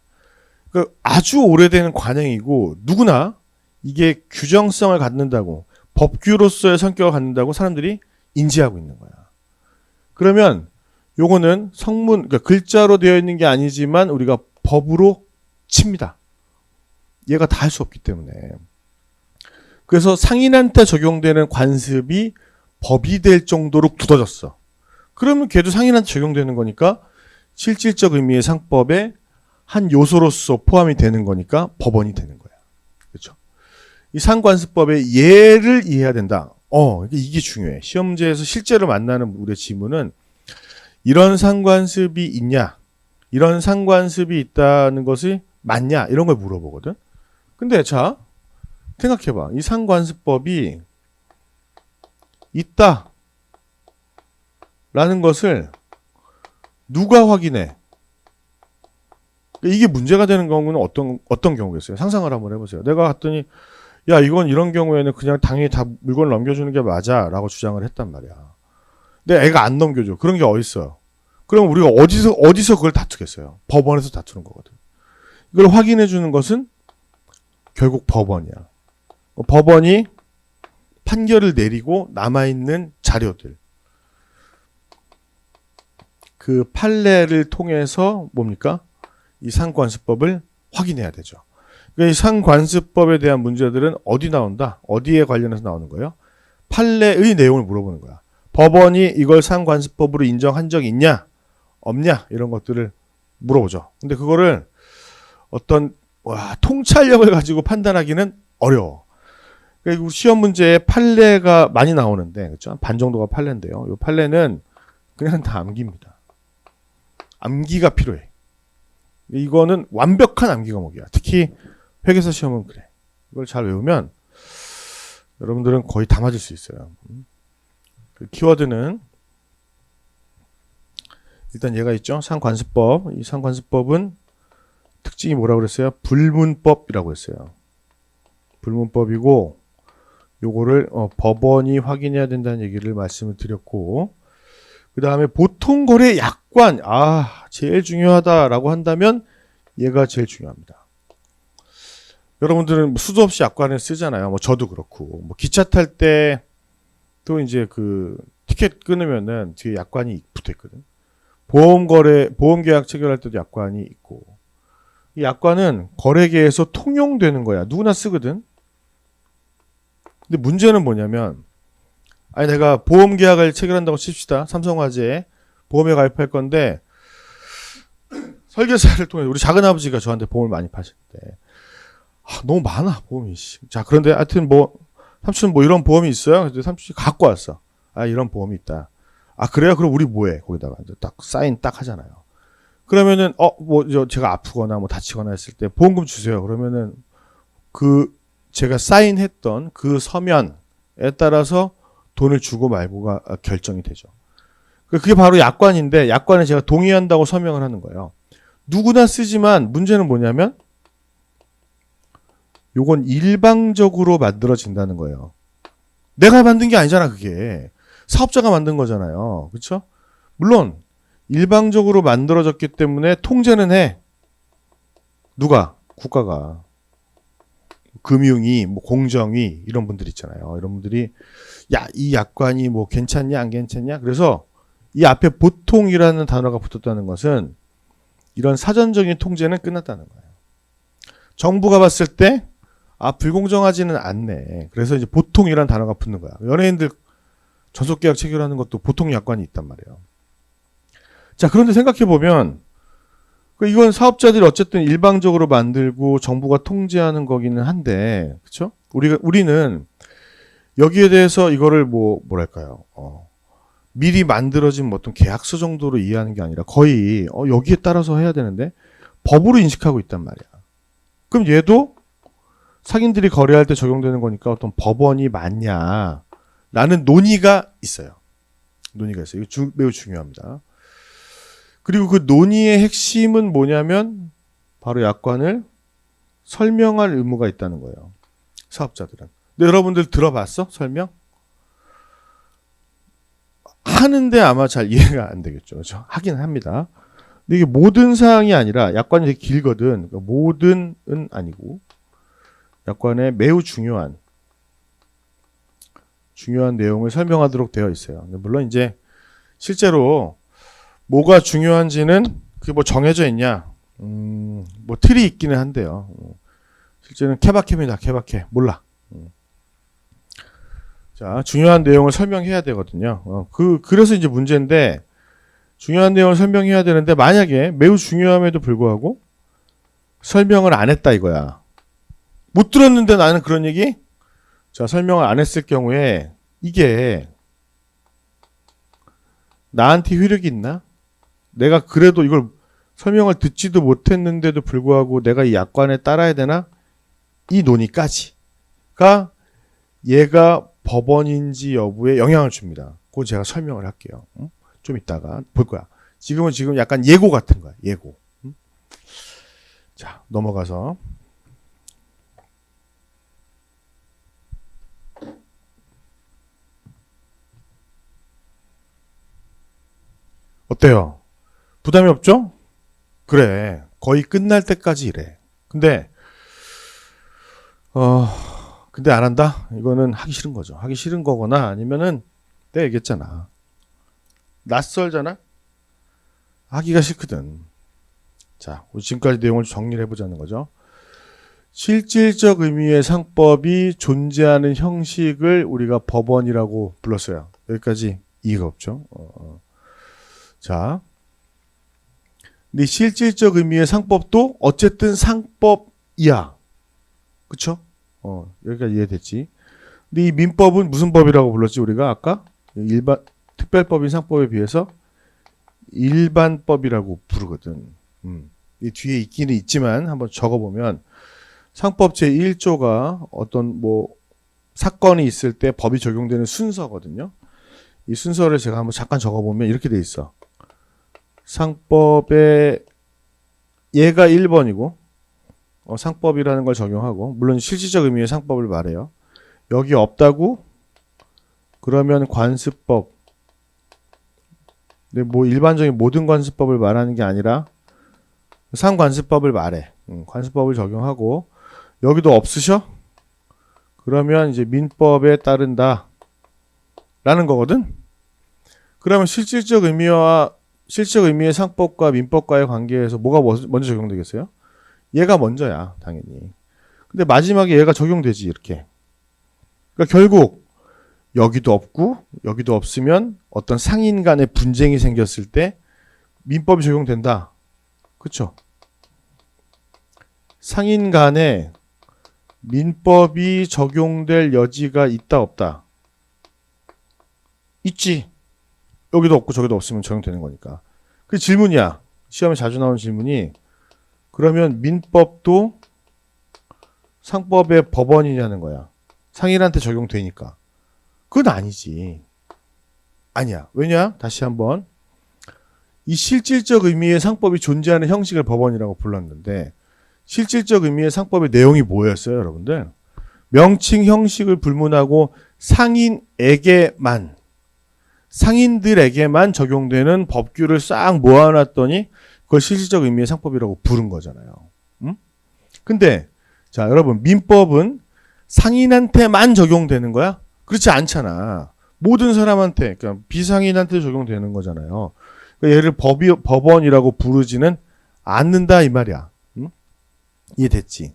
그러니까 아주 오래된 관행이고 누구나 이게 규정성을 갖는다고 법규로서의 성격을 갖는다고 사람들이 인지하고 있는 거야. 그러면 요거는 성문, 그러니까 글자로 되어 있는 게 아니지만 우리가 법으로 칩니다. 얘가 다 할 수 없기 때문에. 그래서 상인한테 적용되는 관습이 법이 될 정도로 굳어졌어. 그러면 걔도 상인한테 적용되는 거니까 실질적 의미의 상법의 한 요소로서 포함이 되는 거니까 법원이 되는 거야. 그렇죠? 이 상관습법의 예를 이해해야 된다. 이게 중요해. 시험 문제에서 실제로 만나는 우리의 지문은 이런 상관습이 있냐? 이런 상관습이 있다는 것이 맞냐? 이런 걸 물어보거든. 근데 자, 생각해봐. 이 상관습법이 있다 라는 것을 누가 확인해? 이게 문제가 되는 경우는 어떤 경우겠어요? 상상을 한번 해보세요. 내가 갔더니 야, 이건 이런 경우에는 그냥 당연히 다 물건을 넘겨주는 게 맞아 라고 주장을 했단 말이야. 근데 애가 안 넘겨줘. 그런 게 어딨어요? 그럼 우리가 어디서 그걸 다투겠어요? 법원에서 다투는 거거든. 이걸 확인해 주는 것은 결국 법원이야. 법원이 판결을 내리고 남아있는 자료들, 그 판례를 통해서 뭡니까? 이 상관습법을 확인해야 되죠. 그러니까 이 상관습법에 대한 문제들은 어디 나온다? 어디에 관련해서 나오는 거예요? 판례의 내용을 물어보는 거야. 법원이 이걸 상관습법으로 인정한 적이 있냐? 없냐? 이런 것들을 물어보죠. 근데 그거를 어떤 통찰력을 가지고 판단하기는 어려워. 그리고 시험 문제에 판례가 많이 나오는데, 그렇죠? 반 정도가 판례인데요. 이 판례는 그냥 다 암기입니다. 암기가 필요해. 이거는 완벽한 암기 과목이야. 특히 회계사 시험은 그래. 이걸 잘 외우면 여러분들은 거의 다 맞을 수 있어요. 그 키워드는 일단 얘가 있죠. 상관습법. 이 상관습법은 특징이 뭐라고 그랬어요? 불문법이라고 했어요. 불문법이고 요거를 법원이 확인해야 된다는 얘기를 말씀을 드렸고, 그 다음에 보통거래 약관, 제일 중요하다라고 한다면 얘가 제일 중요합니다. 여러분들은 수도 없이 약관을 쓰잖아요. 뭐 저도 그렇고, 뭐 기차 탈 때 또 이제 그 티켓 끊으면은 뒤에 약관이 붙어 있거든. 보험 계약 체결할 때도 약관이 있고, 이 약관은 거래계에서 통용되는 거야. 누구나 쓰거든. 근데 문제는 뭐냐면, 내가 보험 계약을 체결한다고 칩시다. 삼성화재에 보험에 가입할 건데 설계사를 통해 우리 작은아버지가 저한테 보험을 많이 파시는데 너무 많아 보험이. 자, 그런데 하여튼 삼촌 이런 보험이 있어요. 그래서 삼촌이 갖고 왔어. 이런 보험이 있다. 그래요? 그럼 우리 뭐해? 거기다가 딱 사인 딱 하잖아요. 그러면은 제가 아프거나 다치거나 했을 때 보험금 주세요. 그러면은 제가 사인했던 그 서면에 따라서 돈을 주고 말고가 결정이 되죠. 그게 바로 약관인데, 약관에 제가 동의한다고 서명을 하는 거예요. 누구나 쓰지만 문제는 뭐냐면 요건 일방적으로 만들어진다는 거예요. 내가 만든 게 아니잖아. 그게 사업자가 만든 거잖아요. 그렇죠? 물론 일방적으로 만들어졌기 때문에 통제는 해. 누가? 국가가 금융위, 뭐 공정위 이런 분들 있잖아요. 이런 분들이 야, 이 약관이 뭐 괜찮냐 안 괜찮냐. 그래서 이 앞에 보통이라는 단어가 붙었다는 것은 이런 사전적인 통제는 끝났다는 거예요. 정부가 봤을 때 불공정하지는 않네. 그래서 이제 보통이라는 단어가 붙는 거야. 연예인들 전속계약 체결하는 것도 보통 약관이 있단 말이에요. 자, 그런데 생각해 보면 이건 사업자들이 어쨌든 일방적으로 만들고 정부가 통제하는 거기는 한데, 그렇죠? 우리는 여기에 대해서 이거를 뭐랄까요? 미리 만들어진 어떤 계약서 정도로 이해하는 게 아니라 거의 여기에 따라서 해야 되는데 법으로 인식하고 있단 말이야. 그럼 얘도 상인들이 거래할 때 적용되는 거니까 어떤 법원이 맞냐라는 논의가 있어요. 논의가 있어요. 이거 매우 중요합니다. 그리고 그 논의의 핵심은 뭐냐면 바로 약관을 설명할 의무가 있다는 거예요. 사업자들은. 근데 여러분들 들어봤어? 설명? 하는데 아마 잘 이해가 안 되겠죠. 그렇죠? 하긴 합니다. 근데 이게 모든 사항이 아니라 약관이 되게 길거든. 그러니까 모든은 아니고 약관에 매우 중요한 내용을 설명하도록 되어 있어요. 근데 물론 이제 실제로 뭐가 중요한지는 그게 뭐 정해져 있냐? 뭐 틀이 있기는 한데요. 실제는 케바케입니다. 케바케. 몰라. 자, 중요한 내용을 설명해야 되거든요. 그래서 이제 문제인데, 중요한 내용을 설명해야 되는데, 만약에 매우 중요함에도 불구하고 설명을 안 했다 이거야. 못 들었는데 나는 그런 얘기? 자, 설명을 안 했을 경우에 이게 나한테 효력이 있나? 내가 그래도 이걸 설명을 듣지도 못했는데도 불구하고 내가 이 약관에 따라야 되나? 이 논의까지가 얘가 법원인지 여부에 영향을 줍니다. 그거 제가 설명을 할게요. 좀 이따가 볼 거야. 지금 약간 예고 같은 거야. 예고. 자, 넘어가서. 어때요? 부담이 없죠? 그래. 거의 끝날 때까지 이래. 근데 안 한다? 이거는 하기 싫은 거죠. 하기 싫은 거거나 아니면은 내가 얘기했잖아. 낯설잖아? 하기가 싫거든. 자, 우리 지금까지 내용을 정리를 해보자는 거죠. 실질적 의미의 상법이 존재하는 형식을 우리가 법원이라고 불렀어요. 여기까지 이해가 없죠? 자, 근데 실질적 의미의 상법도 어쨌든 상법이야. 그쵸? 여기까지 이해됐지. 근데 이 민법은 무슨 법이라고 불렀지 우리가 아까? 일반 특별법인 상법에 비해서 일반법이라고 부르거든. 이 뒤에 있기는 있지만 한번 적어보면 상법 제1조가 어떤 사건이 있을 때 법이 적용되는 순서거든요. 이 순서를 제가 한번 잠깐 적어보면 이렇게 돼 있어. 상법에 얘가 1번이고 상법이라는 걸 적용하고 물론 실질적 의미의 상법을 말해요. 여기 없다고? 그러면 관습법. 근데 일반적인 모든 관습법을 말하는 게 아니라 상관습법을 말해. 관습법을 적용하고 여기도 없으셔? 그러면 이제 민법에 따른다 라는 거거든. 그러면 실질적 의미의 상법과 민법과의 관계에서 뭐가 먼저 적용되겠어요? 얘가 먼저야, 당연히. 근데 마지막에 얘가 적용되지, 이렇게. 그러니까 결국 여기도 없고 여기도 없으면 어떤 상인 간의 분쟁이 생겼을 때 민법이 적용된다. 그렇죠? 상인 간에 민법이 적용될 여지가 있다 없다? 있지. 여기도 없고 저기도 없으면 적용되는 거니까. 그 질문이야. 시험에 자주 나오는 질문이 그러면 민법도 상법의 법원이냐는 거야. 상인한테 적용되니까. 그건 아니지. 아니야. 왜냐? 다시 한번. 이 실질적 의미의 상법이 존재하는 형식을 법원이라고 불렀는데 실질적 의미의 상법의 내용이 뭐였어요, 여러분들? 명칭 형식을 불문하고 상인들에게만 적용되는 법규를 싹 모아놨더니 그걸 실질적 의미의 상법이라고 부른 거잖아요. 근데 자, 여러분 민법은 상인한테만 적용되는 거야? 그렇지 않잖아. 모든 사람한테, 그러니까 비상인한테 적용되는 거잖아요. 그러니까 얘를 법원이라고 부르지는 않는다 이 말이야. 응? 이해됐지?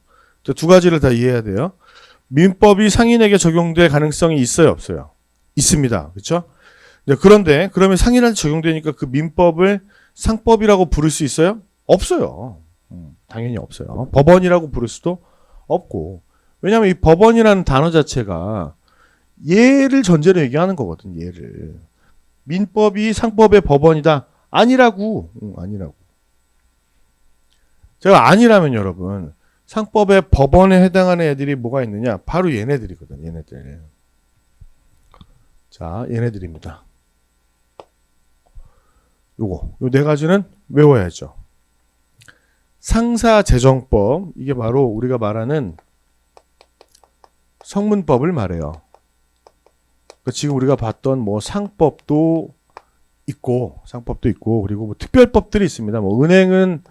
두 가지를 다 이해해야 돼요. 민법이 상인에게 적용될 가능성이 있어요, 없어요? 있습니다. 그렇죠? 그런데 그러면 상인한테 적용되니까 그 민법을 상법이라고 부를 수 있어요? 없어요. 당연히 없어요. 법원이라고 부를 수도 없고. 왜냐하면 이 법원이라는 단어 자체가 얘를 전제로 얘기하는 거거든. 얘를. 민법이 상법의 법원이다. 아니라고. 아니라고. 제가 아니라면 여러분 상법의 법원에 해당하는 애들이 뭐가 있느냐? 바로 얘네들이거든. 얘네들. 자, 얘네들입니다. 요 네 가지는 외워야죠. 상사재정법, 이게 바로 우리가 말하는 성문법을 말해요. 그러니까 지금 우리가 봤던 뭐 상법도 있고, 그리고 뭐 특별법들이 있습니다. 뭐 은행은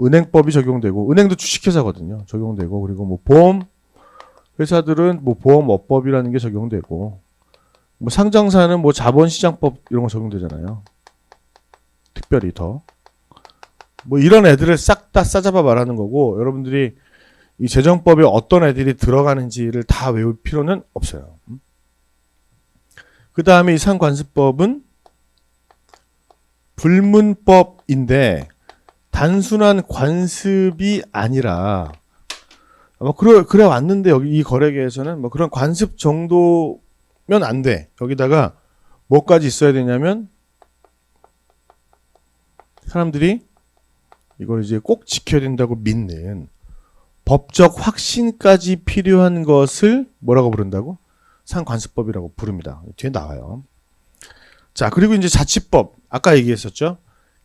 은행법이 적용되고, 은행도 주식회사거든요. 적용되고, 그리고 뭐 보험 회사들은 뭐 보험업법이라는 게 적용되고, 뭐 상장사는 뭐 자본시장법 이런 거 적용되잖아요. 특별히 더. 뭐 이런 애들을 싹 다 싸잡아 말하는 거고, 여러분들이 이 재정법에 어떤 애들이 들어가는지를 다 외울 필요는 없어요. 그 다음에 이 상관습법은 불문법인데 단순한 관습이 아니라 뭐 그래 왔는데 여기 이 거래계에서는 뭐 그런 관습 정도면 안 돼. 여기다가 뭐까지 있어야 되냐면 사람들이 이걸 이제 꼭 지켜야 된다고 믿는 법적 확신까지 필요한 것을 뭐라고 부른다고? 상관습법이라고 부릅니다. 뒤에 나와요. 자, 그리고 이제 자치법. 아까 얘기했었죠.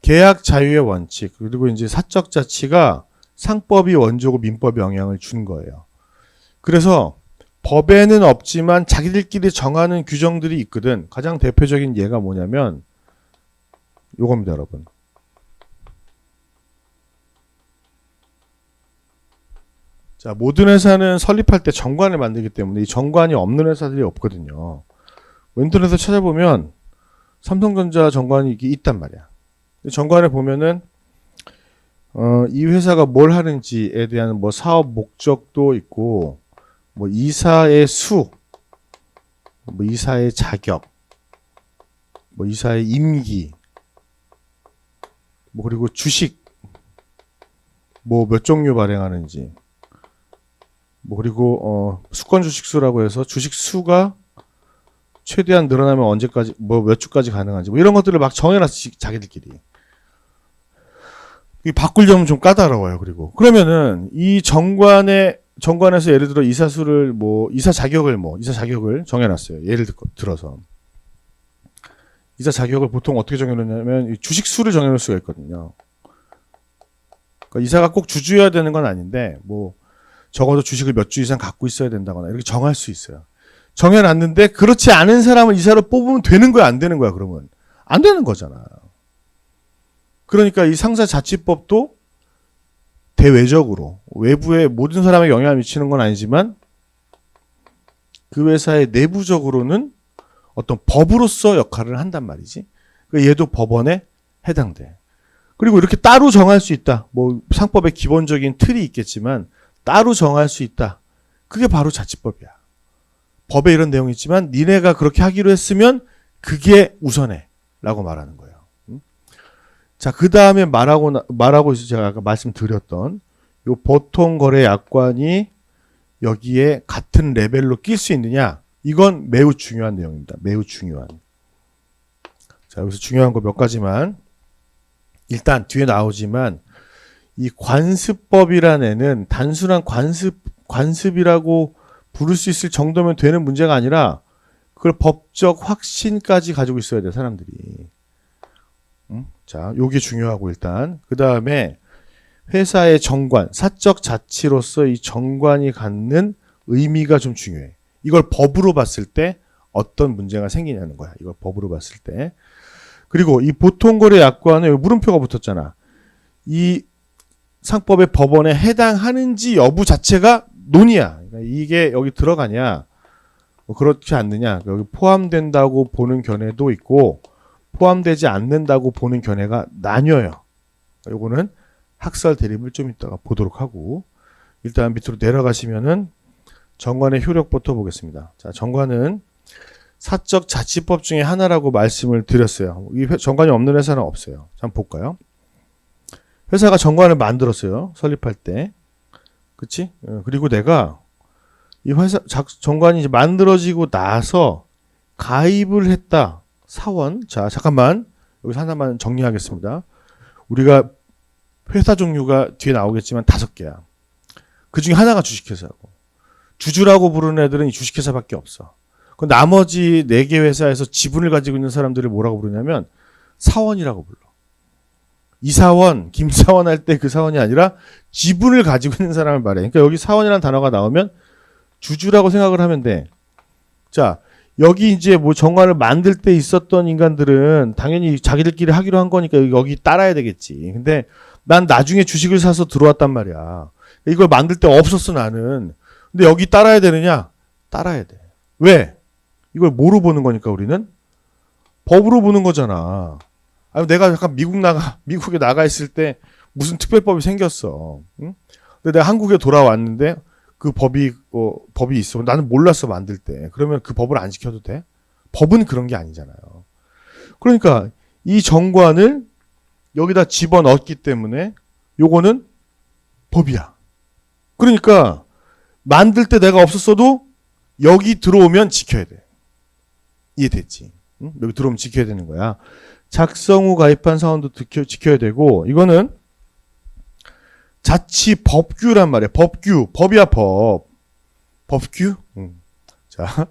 계약 자유의 원칙. 그리고 이제 사적 자치가 상법이 원조고 민법에 영향을 준 거예요. 그래서 법에는 없지만 자기들끼리 정하는 규정들이 있거든. 가장 대표적인 예가 뭐냐면 요겁니다, 여러분. 자, 모든 회사는 설립할 때 정관을 만들기 때문에 이 정관이 없는 회사들이 없거든요. 인터넷에 찾아보면 삼성전자 정관이 있단 말이야. 정관에 보면은 이 회사가 뭘 하는지에 대한 뭐 사업 목적도 있고, 뭐 이사의 수, 뭐 이사의 자격, 뭐 이사의 임기, 뭐 그리고 주식, 뭐 몇 종류 발행하는지, 뭐 그리고 수권 주식 수라고 해서 주식 수가 최대한 늘어나면 언제까지 뭐 몇 주까지 가능한지 뭐 이런 것들을 막 정해놨지 자기들끼리. 이 바꾸려면 좀 까다로워요. 그리고 그러면은 이 정관에서 예를 들어 이사 자격을 정해놨어요. 예를 들어서 이사 자격을 보통 어떻게 정해놓냐면 주식 수를 정해놓을 수가 있거든요. 그러니까 이사가 꼭 주주여야 되는 건 아닌데 뭐 적어도 주식을 몇 주 이상 갖고 있어야 된다거나 이렇게 정할 수 있어요. 정해놨는데 그렇지 않은 사람을 이사로 뽑으면 되는 거야, 안 되는 거야? 그러면 안 되는 거잖아. 그러니까 이 상사자치법도 대외적으로 외부에 모든 사람에게 영향을 미치는 건 아니지만 그 회사의 내부적으로는 어떤 법으로서 역할을 한단 말이지. 그러니까 얘도 법원에 해당돼. 그리고 이렇게 따로 정할 수 있다. 뭐 상법의 기본적인 틀이 있겠지만 따로 정할 수 있다. 그게 바로 자치법이야. 법에 이런 내용이 있지만 니네가 그렇게 하기로 했으면 그게 우선해 라고 말하는 거예요. 자, 그 다음에 말하고 있어 제가 아까 말씀드렸던 요 보통거래약관이 여기에 같은 레벨로 낄 수 있느냐, 이건 매우 중요한 내용입니다. 매우 중요한. 자, 여기서 중요한 거 몇 가지만. 일단 뒤에 나오지만 이 관습법이라는 애는 단순한 관습이라고 부를 수 있을 정도면 되는 문제가 아니라 그걸 법적 확신까지 가지고 있어야 돼, 사람들이. 자, 요게 중요하고 일단. 그 다음에 회사의 정관, 사적 자치로서 이 정관이 갖는 의미가 좀 중요해. 이걸 법으로 봤을 때 어떤 문제가 생기냐는 거야. 이걸 법으로 봤을 때. 그리고 이 보통거래 약관에 물음표가 붙었잖아. 이 상법의 법원에 해당하는지 여부 자체가 논의야. 그러니까 이게 여기 들어가냐, 뭐 그렇지 않느냐, 여기 포함된다고 보는 견해도 있고 포함되지 않는다고 보는 견해가 나뉘어요. 요거는 학설 대립을 좀 이따가 보도록 하고, 일단 밑으로 내려가시면은 정관의 효력부터 보겠습니다. 자, 정관은 사적 자치법 중에 하나라고 말씀을 드렸어요. 이 정관이 없는 회사는 없어요. 자, 한번 볼까요? 회사가 정관을 만들었어요. 설립할 때. 그치? 그리고 내가 이 회사, 정관이 이제 만들어지고 나서 가입을 했다. 사원. 자, 잠깐만. 여기서 하나만 정리하겠습니다. 우리가 회사 종류가 뒤에 나오겠지만 5개야. 그 중에 하나가 주식회사고. 주주라고 부르는 애들은 이 주식회사밖에 없어. 그 나머지 4개 회사에서 지분을 가지고 있는 사람들을 뭐라고 부르냐면 사원이라고 불러. 이사원, 김사원 할 때 그 사원이 아니라 지분을 가지고 있는 사람을 말해. 그러니까 여기 사원이라는 단어가 나오면 주주라고 생각을 하면 돼. 자, 여기 이제 뭐 정관을 만들 때 있었던 인간들은 당연히 자기들끼리 하기로 한 거니까 여기 따라야 되겠지. 근데 난 나중에 주식을 사서 들어왔단 말이야. 이걸 만들 때 없었어, 나는. 근데 여기 따라야 되느냐? 따라야 돼. 왜? 이걸 뭐로 보는 거니까 우리는? 법으로 보는 거잖아. 아니, 내가 잠깐 미국에 나가 있을 때 무슨 특별법이 생겼어. 응? 근데 내가 한국에 돌아왔는데 그 법이 있어. 나는 몰랐어, 만들 때. 그러면 그 법을 안 지켜도 돼? 법은 그런 게 아니잖아요. 그러니까 이 정관을 여기다 집어넣었기 때문에 요거는 법이야. 그러니까 만들 때 내가 없었어도 여기 들어오면 지켜야 돼. 이해됐지? 응? 여기 들어오면 지켜야 되는 거야. 작성 후 가입한 사원도 지켜야 되고, 이거는 자치법규란 말이야. 법규. 법이야, 법. 법규? 자,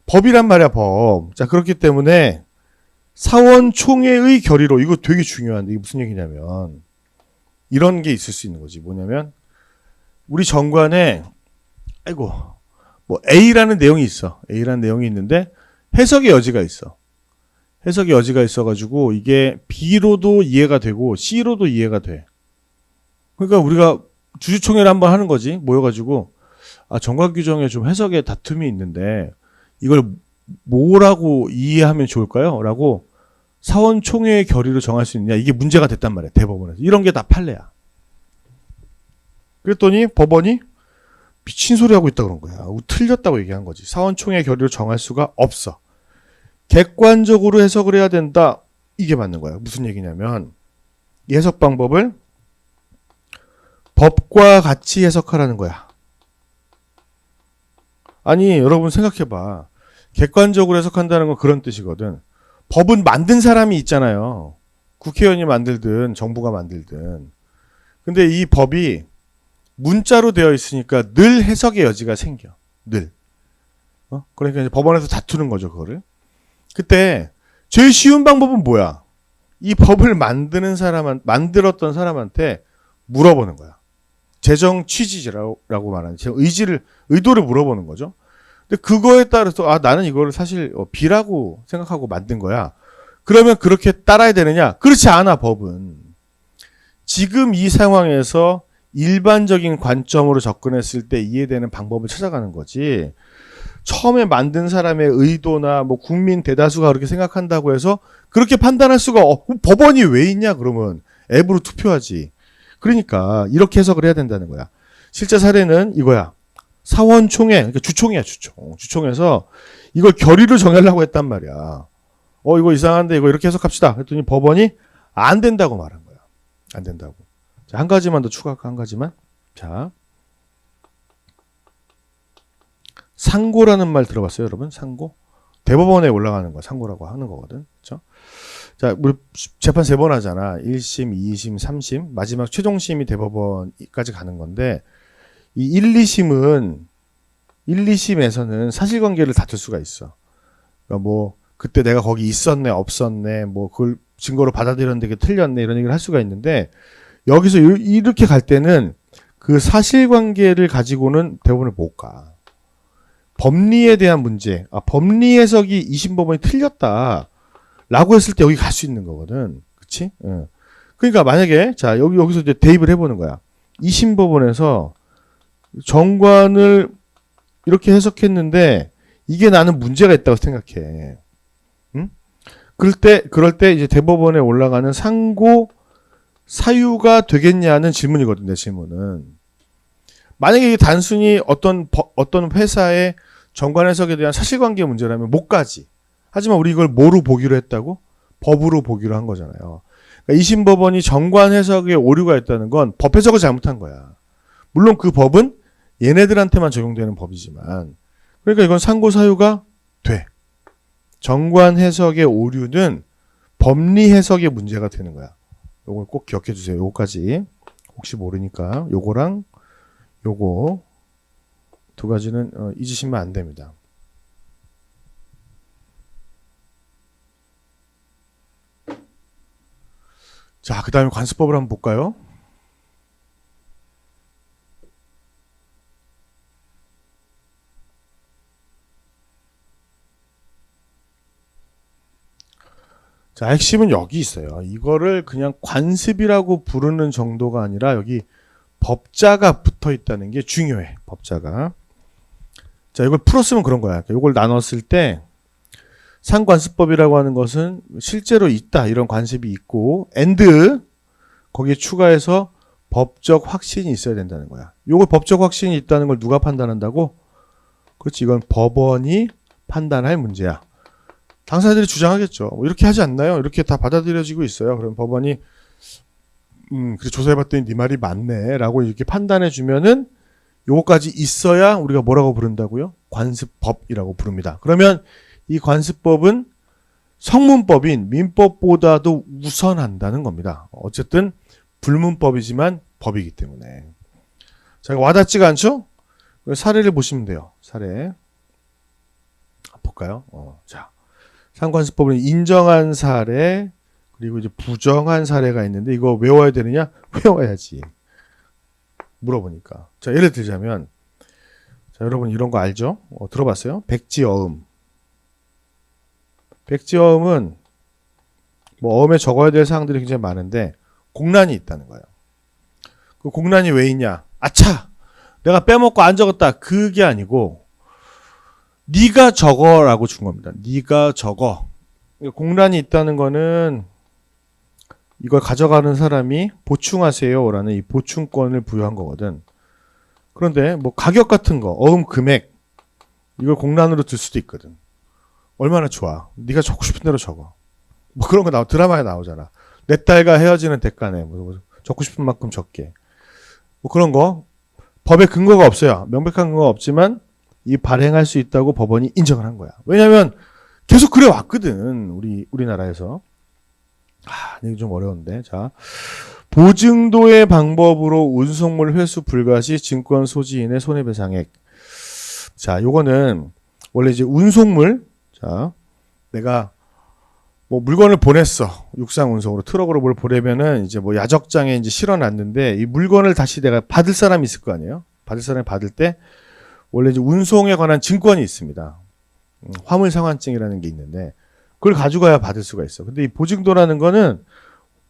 법이란 말이야, 법. 자, 그렇기 때문에 사원총회의 결의로, 이거 되게 중요한데, 이게 무슨 얘기냐면, 이런 게 있을 수 있는 거지. 뭐냐면, 우리 정관에, 뭐 A라는 내용이 있어. A라는 내용이 있는데 해석의 여지가 있어. 해석의 여지가 있어가지고 이게 B로도 이해가 되고 C로도 이해가 돼. 그러니까 우리가 주주총회를 한번 하는 거지. 모여가지고 정관 규정에 좀 해석의 다툼이 있는데 이걸 뭐라고 이해하면 좋을까요? 라고 사원총회의 결의로 정할 수 있느냐. 이게 문제가 됐단 말이야. 대법원에서. 이런 게 다 판례야. 그랬더니 법원이 미친 소리 하고 있다 그런 거야. 틀렸다고 얘기한 거지. 사원총회 결의로 정할 수가 없어. 객관적으로 해석을 해야 된다. 이게 맞는 거야. 무슨 얘기냐면 이 해석 방법을 법과 같이 해석하라는 거야. 아니, 여러분 생각해봐. 객관적으로 해석한다는 건 그런 뜻이거든. 법은 만든 사람이 있잖아요. 국회의원이 만들든 정부가 만들든. 근데 이 법이 문자로 되어 있으니까 늘 해석의 여지가 생겨. 늘. 그러니까 이제 법원에서 다투는 거죠, 그거를. 그때 제일 쉬운 방법은 뭐야? 이 법을 만들었던 사람한테 물어보는 거야. 재정 취지라고 말하는, 의도를 물어보는 거죠. 근데 그거에 따라서, 나는 이거를 사실 B라고 생각하고 만든 거야. 그러면 그렇게 따라야 되느냐? 그렇지 않아, 법은. 지금 이 상황에서 일반적인 관점으로 접근했을 때 이해되는 방법을 찾아가는 거지. 처음에 만든 사람의 의도나 뭐 국민 대다수가 그렇게 생각한다고 해서 그렇게 판단할 수가 법원이 왜 있냐 그러면 앱으로 투표하지. 그러니까 이렇게 해석을 해야 된다는 거야. 실제 사례는 이거야. 사원총회, 그러니까 주총이야, 주총. 주총에서 이걸 결의를 정하려고 했단 말이야. 이거 이상한데 이거 이렇게 해석합시다. 그랬더니 법원이 안 된다고 말한 거야. 안 된다고. 자, 한 가지만 더 추가할까? 한 가지만. 자, 상고라는 말 들어봤어요, 여러분? 상고? 대법원에 올라가는 거야. 상고라고 하는 거거든. 그렇죠? 자, 우리 재판 3번 하잖아. 1심, 2심, 3심. 마지막 최종심이 대법원까지 가는 건데 이 1, 2심에서는 사실관계를 다툴 수가 있어. 그러니까 뭐 그때 내가 거기 있었네, 없었네, 뭐 그걸 증거로 받아들였는데 그게 틀렸네 이런 얘기를 할 수가 있는데 여기서 이렇게 갈 때는 그 사실관계를 가지고는 대법원을 못 가. 법리에 대한 문제, 법리 해석이 2심 법원이 틀렸다라고 했을 때 여기 갈 수 있는 거거든. 그치? 그러니까 만약에 자 여기서 이제 대입을 해보는 거야. 2심 법원에서 정관을 이렇게 해석했는데 이게 나는 문제가 있다고 생각해. 응? 그럴 때 이제 대법원에 올라가는 상고 사유가 되겠냐는 질문이거든, 내 질문은. 만약에 이게 단순히 어떤 회사의 정관 해석에 대한 사실관계 문제라면 못 가지. 하지만 우리 이걸 뭐로 보기로 했다고? 법으로 보기로 한 거잖아요. 그러니까 2심 법원이 정관 해석에 오류가 있다는 건 법 해석을 잘못한 거야. 물론 그 법은 얘네들한테만 적용되는 법이지만, 그러니까 이건 상고 사유가 돼. 정관 해석의 오류는 법리 해석의 문제가 되는 거야. 요걸 꼭 기억해 주세요. 요거까지. 혹시 모르니까 요거랑 요거 두 가지는 잊으시면 안 됩니다. 자, 그 다음에 관습법을 한번 볼까요? 자, 핵심은 여기 있어요. 이거를 그냥 관습이라고 부르는 정도가 아니라 여기 법자가 붙어 있다는 게 중요해. 법자가. 자, 이걸 풀었으면 그런 거야. 이걸 나눴을 때 상관습법이라고 하는 것은 실제로 있다. 이런 관습이 있고 and 거기에 추가해서 법적 확신이 있어야 된다는 거야. 요걸 법적 확신이 있다는 걸 누가 판단한다고? 그렇지. 이건 법원이 판단할 문제야. 당사자들이 주장하겠죠. 이렇게 하지 않나요? 이렇게 다 받아들여지고 있어요. 그럼 법원이 그래 조사해봤더니 네 말이 맞네 라고 이렇게 판단해주면은 요거까지 있어야 우리가 뭐라고 부른다고요? 관습법이라고 부릅니다. 그러면 이 관습법은 성문법인 민법보다도 우선한다는 겁니다. 어쨌든 불문법이지만 법이기 때문에. 자, 와닿지가 않죠? 사례를 보시면 돼요. 사례 볼까요? 자, 상관습법은 인정한 사례 그리고 이제 부정한 사례가 있는데 이거 외워야 되느냐? 외워야지. 물어보니까. 자, 예를 들자면 자, 여러분 이런 거 알죠? 들어봤어요? 백지어음. 백지어음은 뭐 어음에 적어야 될 사항들이 굉장히 많은데 공란이 있다는 거예요. 그 공란이 왜 있냐? 아차! 내가 빼먹고 안 적었다. 그게 아니고 네가 적어라고 준 겁니다. 네가 적어. 공란이 있다는 거는 이걸 가져가는 사람이 보충하세요라는 이 보충권을 부여한 거거든. 그런데 뭐 가격 같은 거, 어음 금액 이걸 공란으로 들 수도 있거든. 얼마나 좋아. 네가 적고 싶은 대로 적어. 뭐 그런 거 드라마에 나오잖아. 내 딸과 헤어지는 대가네. 뭐 적고 싶은 만큼 적게. 뭐 그런 거 법에 근거가 없어요. 명백한 근거가 없지만 이 발행할 수 있다고 법원이 인정을 한 거야. 왜냐하면 계속 그래 왔거든. 우리나라에서. 이게 좀 어려운데. 자, 보증도의 방법으로 운송물 회수 불가 시 증권 소지인의 손해배상액. 자, 요거는 원래 이제 운송물. 자, 내가 뭐 물건을 보냈어. 육상 운송으로 트럭으로 뭘 보내면은 이제 뭐 야적장에 이제 실어놨는데 이 물건을 다시 내가 받을 사람이 있을 거 아니에요? 받을 사람이 받을 때 원래 이제 운송에 관한 증권이 있습니다. 화물상환증이라는 게 있는데 그걸 가져가야 받을 수가 있어. 근데 이 보증도라는 거는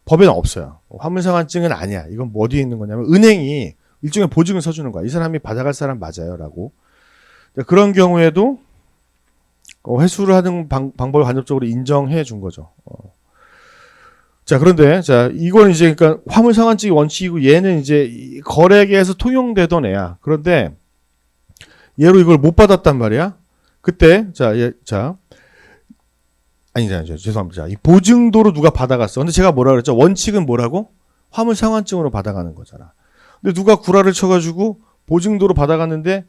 법에는 없어요. 화물상환증은 아니야. 이건 뭐 어디에 있는 거냐면 은행이 일종의 보증을 서주는 거야. 이 사람이 받아갈 사람 맞아요. 라고. 그런 경우에도 회수를 하는 방법을 간접적으로 인정해 준 거죠. 자, 그런데, 자, 이건 이제, 그러니까, 화물상환증이 원칙이고, 얘는 이제, 거래계에서 통용되던 애야. 그런데, 얘로 이걸 못 받았단 말이야? 그때, 아니죠. 죄송합니다. 이 보증도로 누가 받아갔어. 근데 제가 뭐라 그랬죠? 원칙은 뭐라고? 화물상환증으로 받아가는 거잖아. 근데 누가 구라를 쳐가지고, 보증도로 받아갔는데,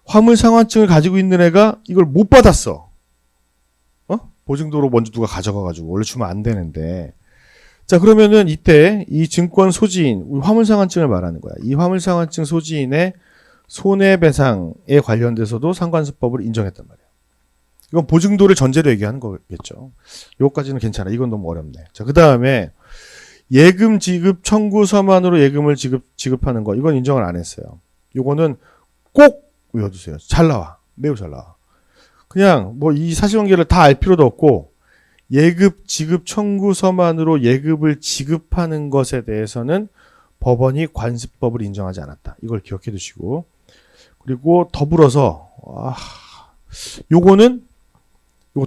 화물상환증을 가지고 있는 애가 이걸 못 받았어. 보증도로 먼저 누가 가져가가지고 원래 주면 안 되는데. 자, 그러면은 이때 이 증권 소지인, 화물상환증을 말하는 거야. 이 화물상환증 소지인의 손해배상에 관련돼서도 상관습법을 인정했단 말이야. 이건 보증도를 전제로 얘기하는 거겠죠. 요거까지는 괜찮아. 이건 너무 어렵네. 자, 그 다음에 예금 지급 청구 서만으로 예금을 지급하는 거. 이건 인정을 안 했어요. 요거는 꼭 외워두세요. 잘 나와. 매우 잘 나와. 그냥 뭐 이 사실관계를 다 알 필요도 없고 예급 지급 청구서만으로 예급을 지급하는 것에 대해서는 법원이 관습법을 인정하지 않았다. 이걸 기억해 두시고, 그리고 더불어서 요거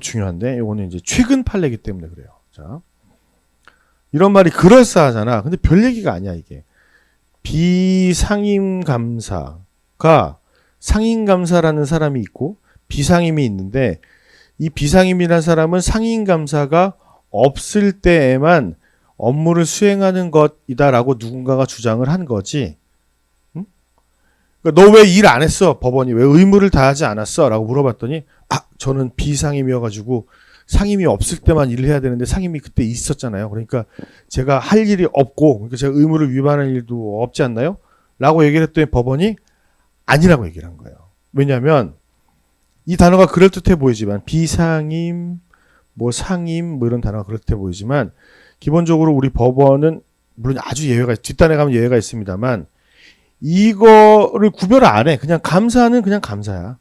중요한데, 요거는 이제 최근 판례이기 때문에 그래요. 자, 이런 말이 그럴싸하잖아. 근데 별 얘기가 아니야, 이게. 비상임감사가 상임감사라는 사람이 있고 비상임이 있는데, 이 비상임이라는 사람은 상임감사가 없을 때에만 업무를 수행하는 것이다라고 누군가가 주장을 한 거지. 응? 그러니까 너 왜 일 안 했어? 법원이 왜 의무를 다하지 않았어? 라고 물어봤더니 저는 비상임이어가지고 상임이 없을 때만 일을 해야 되는데 상임이 그때 있었잖아요. 그러니까 제가 할 일이 없고, 그러니까 제가 의무를 위반할 일도 없지 않나요? 라고 얘기를 했더니 법원이 아니라고 얘기를 한 거예요. 왜냐하면 이 단어가 그럴듯해 보이지만, 비상임, 뭐 상임, 뭐 이런 단어가 그럴듯해 보이지만, 기본적으로 우리 법원은 물론 아주 예외가, 뒷단에 가면 예외가 있습니다만, 이거를 구별 안 해. 그냥 감사는 그냥 감사야.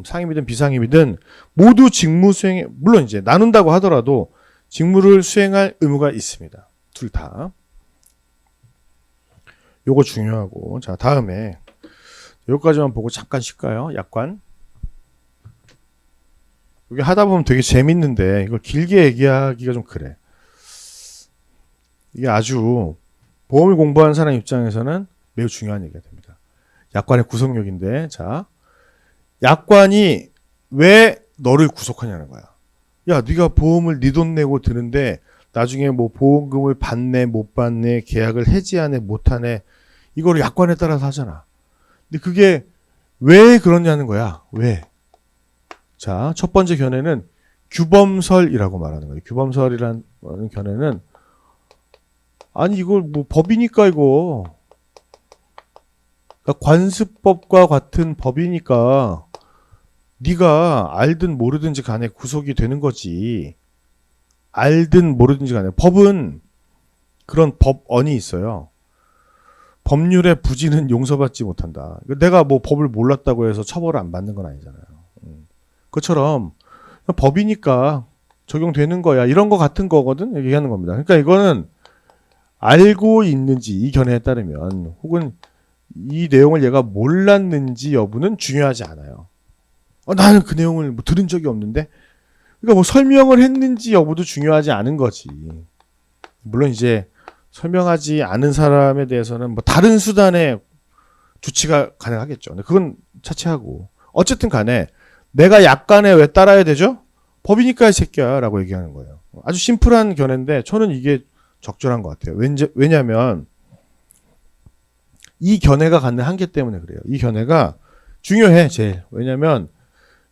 상임이든 비상임이든 모두 직무 수행에, 물론 이제 나눈다고 하더라도 직무를 수행할 의무가 있습니다. 둘 다. 요거 중요하고. 자, 다음에 여기까지만 보고 잠깐 쉴까요? 약관. 여기 하다 보면 되게 재밌는데 이걸 길게 얘기하기가 좀 그래. 이게 아주 보험을 공부하는 사람 입장에서는 매우 중요한 얘기가 됩니다. 약관의 구속력인데, 자, 약관이 왜 너를 구속하냐는 거야. 야, 네가 보험을 네 돈 내고 드는데 나중에 뭐 보험금을 받네 못 받네, 계약을 해지하네 못하네, 이거를 약관에 따라서 하잖아. 근데 그게 왜 그러냐는 거야. 왜? 자, 첫 번째 견해는 규범설이라고 말하는 거예요. 규범설이라는 견해는, 아니 이걸 뭐 법이니까, 이거 그러니까 관습법과 같은 법이니까 네가 알든 모르든지 간에 구속이 되는 거지. 알든 모르든지 간에. 법은 그런 법언이 있어요. 법률의 부지는 용서받지 못한다. 내가 뭐 법을 몰랐다고 해서 처벌을 안 받는 건 아니잖아요. 그것처럼 법이니까 적용되는 거야, 이런 거 같은 거거든, 얘기하는 겁니다. 그러니까 이거는 알고 있는지, 이 견해에 따르면, 혹은 이 내용을 얘가 몰랐는지 여부는 중요하지 않아요. 나는 그 내용을 뭐 들은 적이 없는데, 그러니까 뭐 설명을 했는지 여부도 중요하지 않은 거지. 물론 이제 설명하지 않은 사람에 대해서는 뭐 다른 수단의 조치가 가능하겠죠. 근데 그건 차치하고, 어쨌든 간에 내가 약관에 왜 따라야 되죠? 법이니까 이 새끼야 라고 얘기하는 거예요. 아주 심플한 견해인데 저는 이게 적절한 것 같아요. 왜냐하면 이 견해가 갖는 한계 때문에 그래요. 이 견해가 중요해, 제일. 왜냐하면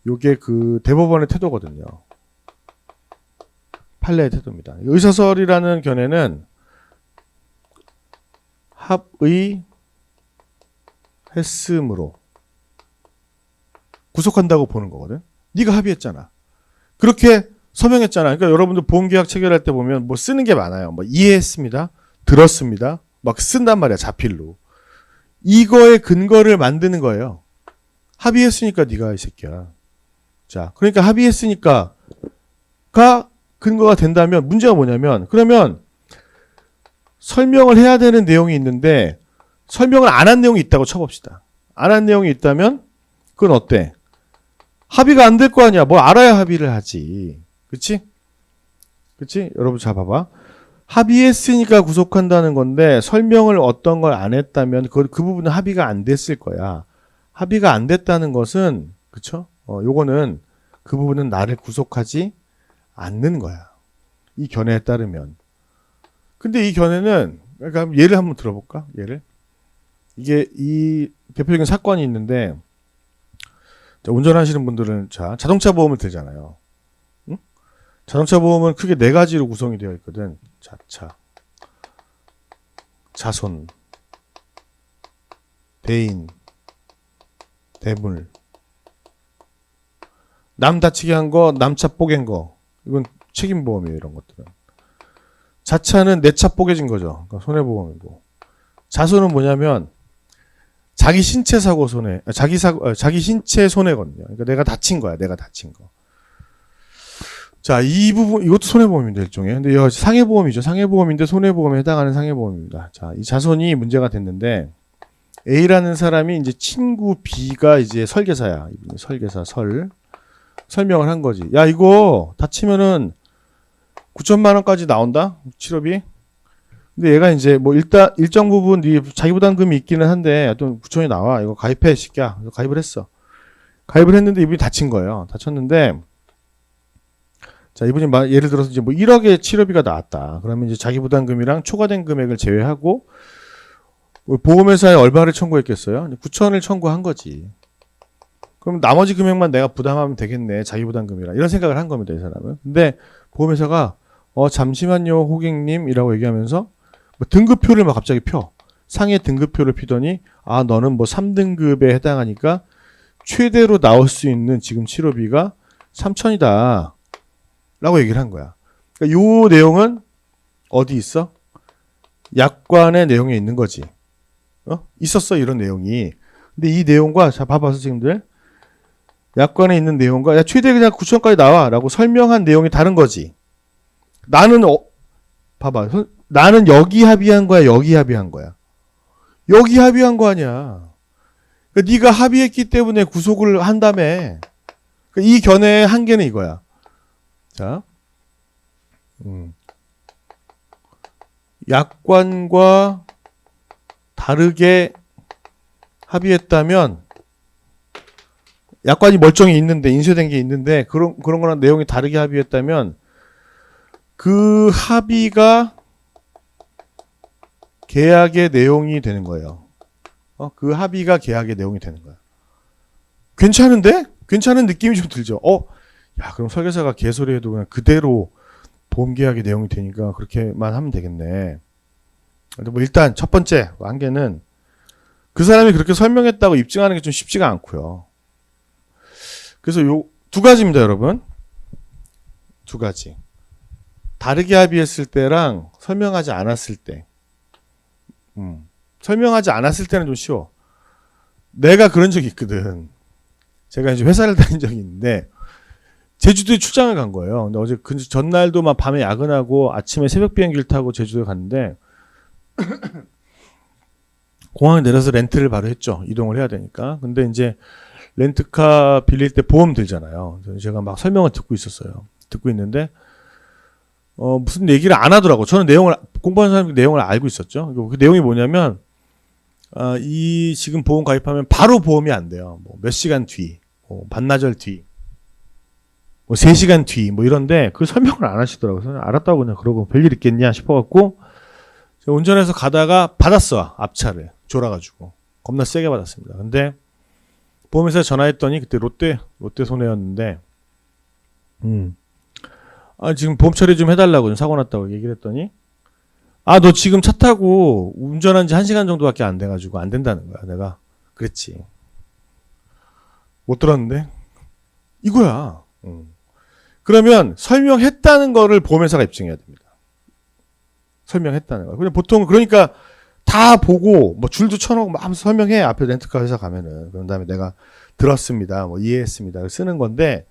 이게 그 대법원의 태도거든요. 판례의 태도입니다. 의사설이라는 견해는 합의했으므로 구속한다고 보는 거거든. 네가 합의했잖아. 그렇게 서명했잖아. 그러니까 여러분들 보험계약 체결할 때 보면 뭐 쓰는 게 많아요. 뭐 이해했습니다, 들었습니다, 막 쓴단 말이야, 자필로. 이거의 근거를 만드는 거예요. 합의했으니까 네가 이 새끼야. 자, 그러니까 합의했으니까가 근거가 된다면 문제가 뭐냐면, 그러면 설명을 해야 되는 내용이 있는데 설명을 안 한 내용이 있다고 쳐봅시다. 안 한 내용이 있다면 그건 어때? 합의가 안 될 거 아니야. 뭐 알아야 합의를 하지. 그치? 그치? 여러분 잘 봐봐. 합의했으니까 구속한다는 건데 설명을 어떤 걸 안 했다면 그 부분은 합의가 안 됐을 거야. 합의가 안 됐다는 것은, 그쵸? 요거는 그 부분은 나를 구속하지 않는 거야. 이 견해에 따르면. 근데 이 견해는, 그러니까 예를 한번 들어볼까? 예를. 이게 이 대표적인 사건이 있는데, 자, 운전하시는 분들은 자동차 보험을 들잖아요. 응? 자동차 보험은 크게 네 가지로 구성이 되어 있거든. 자차, 자손, 대인, 대물. 남 다치게 한 거, 남차 뽀갠 거. 이건 책임보험이에요, 이런 것들은. 자차는 내 차 뽀개진 거죠. 그러니까 손해보험이고. 자손은 뭐냐면 자기 신체 사고 손해, 자기 신체 손해거든요. 그러니까 내가 다친 거야, 내가 다친 거. 자, 이 부분, 이것도 손해보험인데, 일종의. 근데 이거 상해보험이죠. 상해보험인데 손해보험에 해당하는 상해보험입니다. 자, 이 자손이 문제가 됐는데, A라는 사람이 이제 친구 B가 이제 설계사야. 이분이 설계사 설명을 한 거지. 야, 이거 다치면은 9천만 원까지 나온다? 치료비? 근데 얘가 이제 뭐 일정 부분 네 자기 부담금이 있기는 한데, 하여튼 9천이 나와. 이거 가입해, 시끼야. 그래서 가입을 했어. 가입을 했는데 이분이 다친 거예요. 다쳤는데, 자, 이분이 예를 들어서 이제 뭐 1억의 치료비가 나왔다. 그러면 이제 자기 부담금이랑 초과된 금액을 제외하고 보험회사에 얼마를 청구했겠어요? 9천을 청구한 거지. 그럼 나머지 금액만 내가 부담하면 되겠네. 자기 부담금이랑. 이런 생각을 한 겁니다, 이 사람은. 근데 보험회사가 잠시만요, 고객님이라고 얘기하면서 뭐 등급표를 막 갑자기 펴. 상해 등급표를 피더니 너는 뭐 3등급에 해당하니까 최대로 나올 수 있는 지금 치료비가 3천이다. 라고 얘기를 한 거야. 그러니까 요 내용은 어디 있어? 약관의 내용에 있는 거지. 있었어, 이런 내용이. 근데 이 내용과, 자, 봐봐, 선생님들. 약관에 있는 내용과, 야, 최대 그냥 9천까지 나와. 라고 설명한 내용이 다른 거지. 나는, 봐봐. 나는 여기 합의한 거야, 여기 합의한 거야. 여기 합의한 거 아니야. 그러니까 네가 합의했기 때문에 구속을 한다며. 그러니까 이 견해의 한계는 이거야. 자, 약관과 다르게 합의했다면, 약관이 멀쩡히 있는데, 인쇄된 게 있는데, 그런 거랑 내용이 다르게 합의했다면, 그 합의가 계약의 내용이 되는 거예요. 그 합의가 계약의 내용이 되는 거야. 괜찮은데? 괜찮은 느낌이 좀 들죠? 야, 그럼 설계사가 개소리 해도 그냥 그대로 보험계약의 내용이 되니까 그렇게만 하면 되겠네. 근데 뭐 일단 첫 번째 한계는 그 사람이 그렇게 설명했다고 입증하는 게 좀 쉽지가 않고요. 그래서 요 두 가지입니다, 여러분. 두 가지. 다르게 합의했을 때랑 설명하지 않았을 때. 설명하지 않았을 때는 좀 쉬워. 내가 그런 적이 있거든. 제가 이제 회사를 다닌 적이 있는데 제주도에 출장을 간 거예요. 근데 어제 전날도 막 밤에 야근하고 아침에 새벽 비행기를 타고 제주도에 갔는데 공항에 내려서 렌트를 바로 했죠. 이동을 해야 되니까. 근데 이제 렌트카 빌릴 때 보험 들잖아요. 제가 막 설명을 듣고 있었어요. 듣고 있는데 무슨 얘기를 안 하더라고. 저는 공부하는 사람이 내용을 알고 있었죠. 그 내용이 뭐냐면 이 지금 보험 가입하면 바로 보험이 안 돼요. 뭐 몇 시간 뒤, 반나절 뒤, 뭐 3시간 뒤, 뭐 이런데 그 설명을 안 하시더라고요. 그래서 알았다고 그냥 그러고 별일 있겠냐 싶어갖고 운전해서 가다가 받았어. 앞차를 졸아가지고 겁나 세게 받았습니다. 근데 보험회사에 전화했더니 그때 롯데 손해였는데 지금 보험 처리 좀 해달라고 사고 났다고 얘기를 했더니 너 지금 차 타고 운전한 지 1시간 정도밖에 안 돼가지고 안 된다는 거야. 내가 그랬지. 못 들었는데 이거야. 그러면 설명했다는 거를 보험회사가 입증해야 됩니다. 설명했다는 거. 근데 보통 그러니까 다 보고 뭐 줄도 쳐놓고 막 하면서 설명해. 앞에 렌트카 회사 가면은. 그런 다음에 내가 들었습니다. 뭐 이해했습니다. 쓰는 건데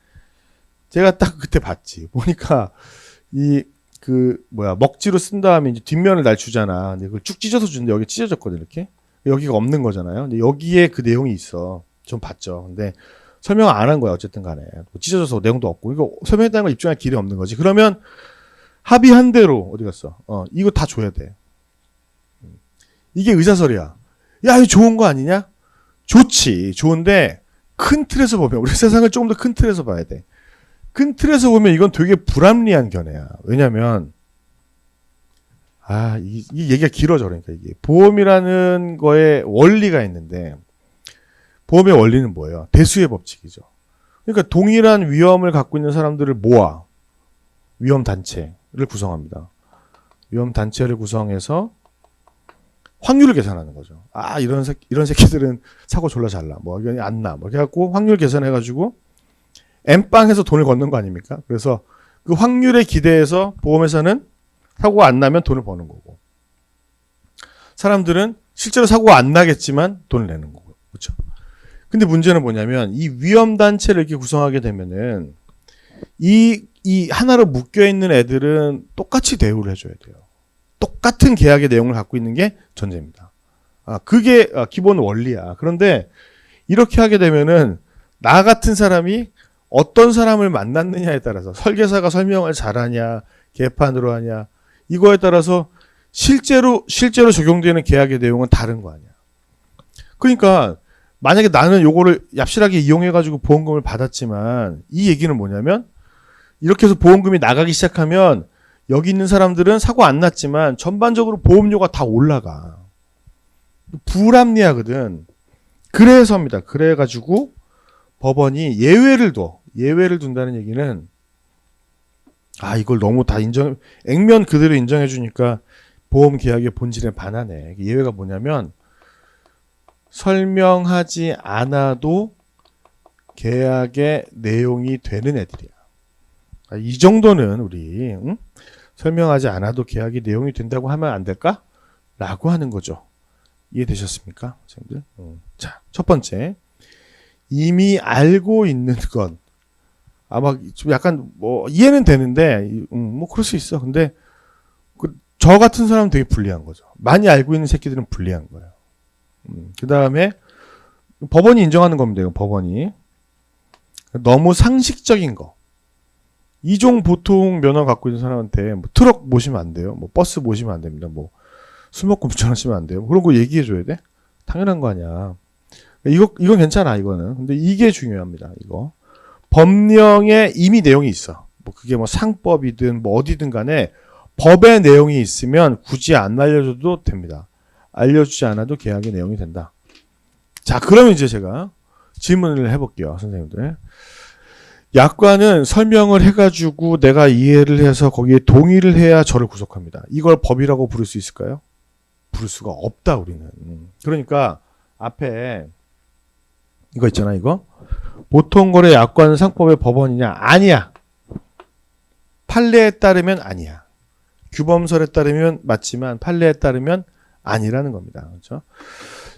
제가 딱 그때 봤지. 보니까 먹지로 쓴 다음에 이제 뒷면을 날 주잖아. 근데 그걸 쭉 찢어서 주는데 여기 찢어졌거든, 이렇게. 여기가 없는 거잖아요. 근데 여기에 그 내용이 있어. 좀 봤죠. 근데 설명 안 한 거야, 어쨌든 간에. 찢어져서 내용도 없고. 이거 설명했다는 걸 입증할 길이 없는 거지. 그러면 합의한 대로, 어디 갔어? 이거 다 줘야 돼. 이게 의사설이야. 야, 이거 좋은 거 아니냐? 좋지. 좋은데, 큰 틀에서 보면, 우리 세상을 조금 더 큰 틀에서 봐야 돼. 큰 틀에서 보면 이건 되게 불합리한 견해야. 왜냐면, 이 얘기가 길어져. 그러니까 이게. 보험이라는 거에 원리가 있는데, 보험의 원리는 뭐예요? 대수의 법칙이죠. 그러니까 동일한 위험을 갖고 있는 사람들을 모아. 위험단체를 구성합니다. 위험단체를 구성해서 확률을 계산하는 거죠. 이런 새끼들은 사고 졸라 잘 나. 뭐, 이건 안 나. 뭐, 해갖고 확률 계산해가지고 엠빵해서 돈을 걷는 거 아닙니까? 그래서 그 확률에 기대해서 보험회사는 사고가 안 나면 돈을 버는 거고. 사람들은 실제로 사고가 안 나겠지만 돈을 내는 거고. 그렇죠? 근데 문제는 뭐냐면 이 위험단체를 이렇게 구성하게 되면은 이 하나로 묶여 있는 애들은 똑같이 대우를 해줘야 돼요. 똑같은 계약의 내용을 갖고 있는 게 전제입니다. 그게 기본 원리야. 그런데 이렇게 하게 되면은 나 같은 사람이 어떤 사람을 만났느냐에 따라서 설계사가 설명을 잘하냐, 개판으로 하냐, 이거에 따라서 실제로 적용되는 계약의 내용은 다른 거 아니야. 그러니까 만약에 나는 요거를 얍실하게 이용해가지고 보험금을 받았지만 이 얘기는 뭐냐면 이렇게 해서 보험금이 나가기 시작하면 여기 있는 사람들은 사고 안 났지만 전반적으로 보험료가 다 올라가. 불합리하거든. 그래서입니다. 그래가지고 법원이 예외를 둔다는 얘기는 이걸 너무 다 액면 그대로 인정해 주니까 보험 계약의 본질에 반하네. 예외가 뭐냐면 설명하지 않아도 계약의 내용이 되는 애들이야. 이 정도는 우리 설명하지 않아도 계약이 내용이 된다고 하면 안 될까? 라고 하는 거죠. 이해되셨습니까? 선생님들? 자, 첫 번째. 이미 알고 있는 건 아마 좀 약간 이해는 되는데 그럴 수 있어. 근데 저 같은 사람은 되게 불리한 거죠. 많이 알고 있는 새끼들은 불리한 거예요. 그 다음에 법원이 인정하는 겁니다. 이거 법원이 너무 상식적인 거. 이종 보통 면허 갖고 있는 사람한테 트럭 모시면 안 돼요. 버스 모시면 안 됩니다. 술 먹고 운전하시면 안 돼요. 그런 거 얘기해 줘야 돼? 당연한 거 아니야. 이건 괜찮아, 이거는. 근데 이게 중요합니다, 이거. 법령에 이미 내용이 있어. 그게 상법이든 어디든 간에 법의 내용이 있으면 굳이 안 알려줘도 됩니다. 알려주지 않아도 계약의 내용이 된다. 자, 그러면 이제 제가 질문을 해볼게요, 선생님들. 약관은 설명을 해가지고 내가 이해를 해서 거기에 동의를 해야 저를 구속합니다. 이걸 법이라고 부를 수 있을까요? 부를 수가 없다, 우리는. 그러니까 앞에 이거 있잖아, 이거. 보통거래 약관 상법의 법원이냐? 아니야. 판례에 따르면 아니야. 규범설에 따르면 맞지만 판례에 따르면 아니라는 겁니다. 그렇죠?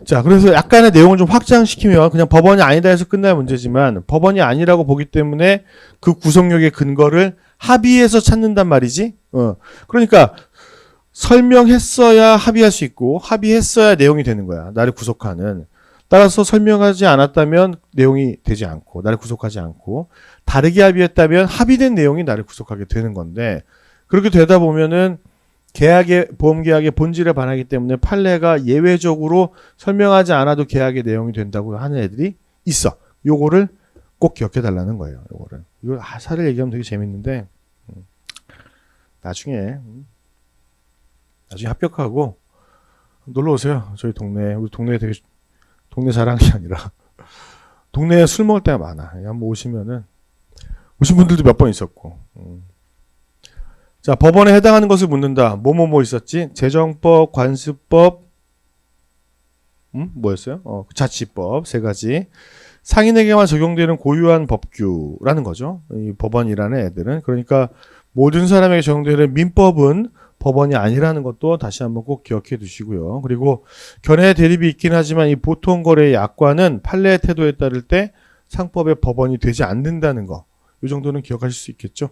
자, 그래서 약간의 내용을 좀 확장시키면 그냥 법원이 아니다 해서 끝날 문제지만 법원이 아니라고 보기 때문에 그 구속력의 근거를 합의해서 찾는단 말이지. 그러니까 설명했어야 합의할 수 있고 합의했어야 내용이 되는 거야. 나를 구속하는. 따라서 설명하지 않았다면 내용이 되지 않고 나를 구속하지 않고 다르게 합의했다면 합의된 내용이 나를 구속하게 되는 건데 그렇게 되다 보면은 보험 계약의 본질에 반하기 때문에 판례가 예외적으로 설명하지 않아도 계약의 내용이 된다고 하는 애들이 있어. 요거를 꼭 기억해 달라는 거예요. 이거 사례 얘기하면 되게 재밌는데 나중에 합격하고 놀러 오세요. 저희 동네. 우리 동네에 되게 동네 자랑이 아니라 동네에 술 먹을 때가 많아. 한번 오신 분들도 몇 번 있었고. 자, 법원에 해당하는 것을 묻는다. 뭐뭐 있었지? 재정법, 관습법, 뭐였어요? 자치법 세 가지. 상인에게만 적용되는 고유한 법규라는 거죠. 이 법원이라는 애들은. 그러니까 모든 사람에게 적용되는 민법은 법원이 아니라는 것도 다시 한번 꼭 기억해 두시고요. 그리고 견해 대립이 있긴 하지만 이 보통거래의 약관은 판례의 태도에 따를 때 상법의 법원이 되지 않는다는 거. 이 정도는 기억하실 수 있겠죠.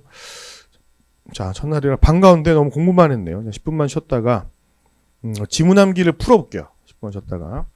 자, 첫날이라 반가운데 너무 공부만 했네요. 10분만 쉬었다가 지문암기를 풀어볼게요. 10분 쉬었다가.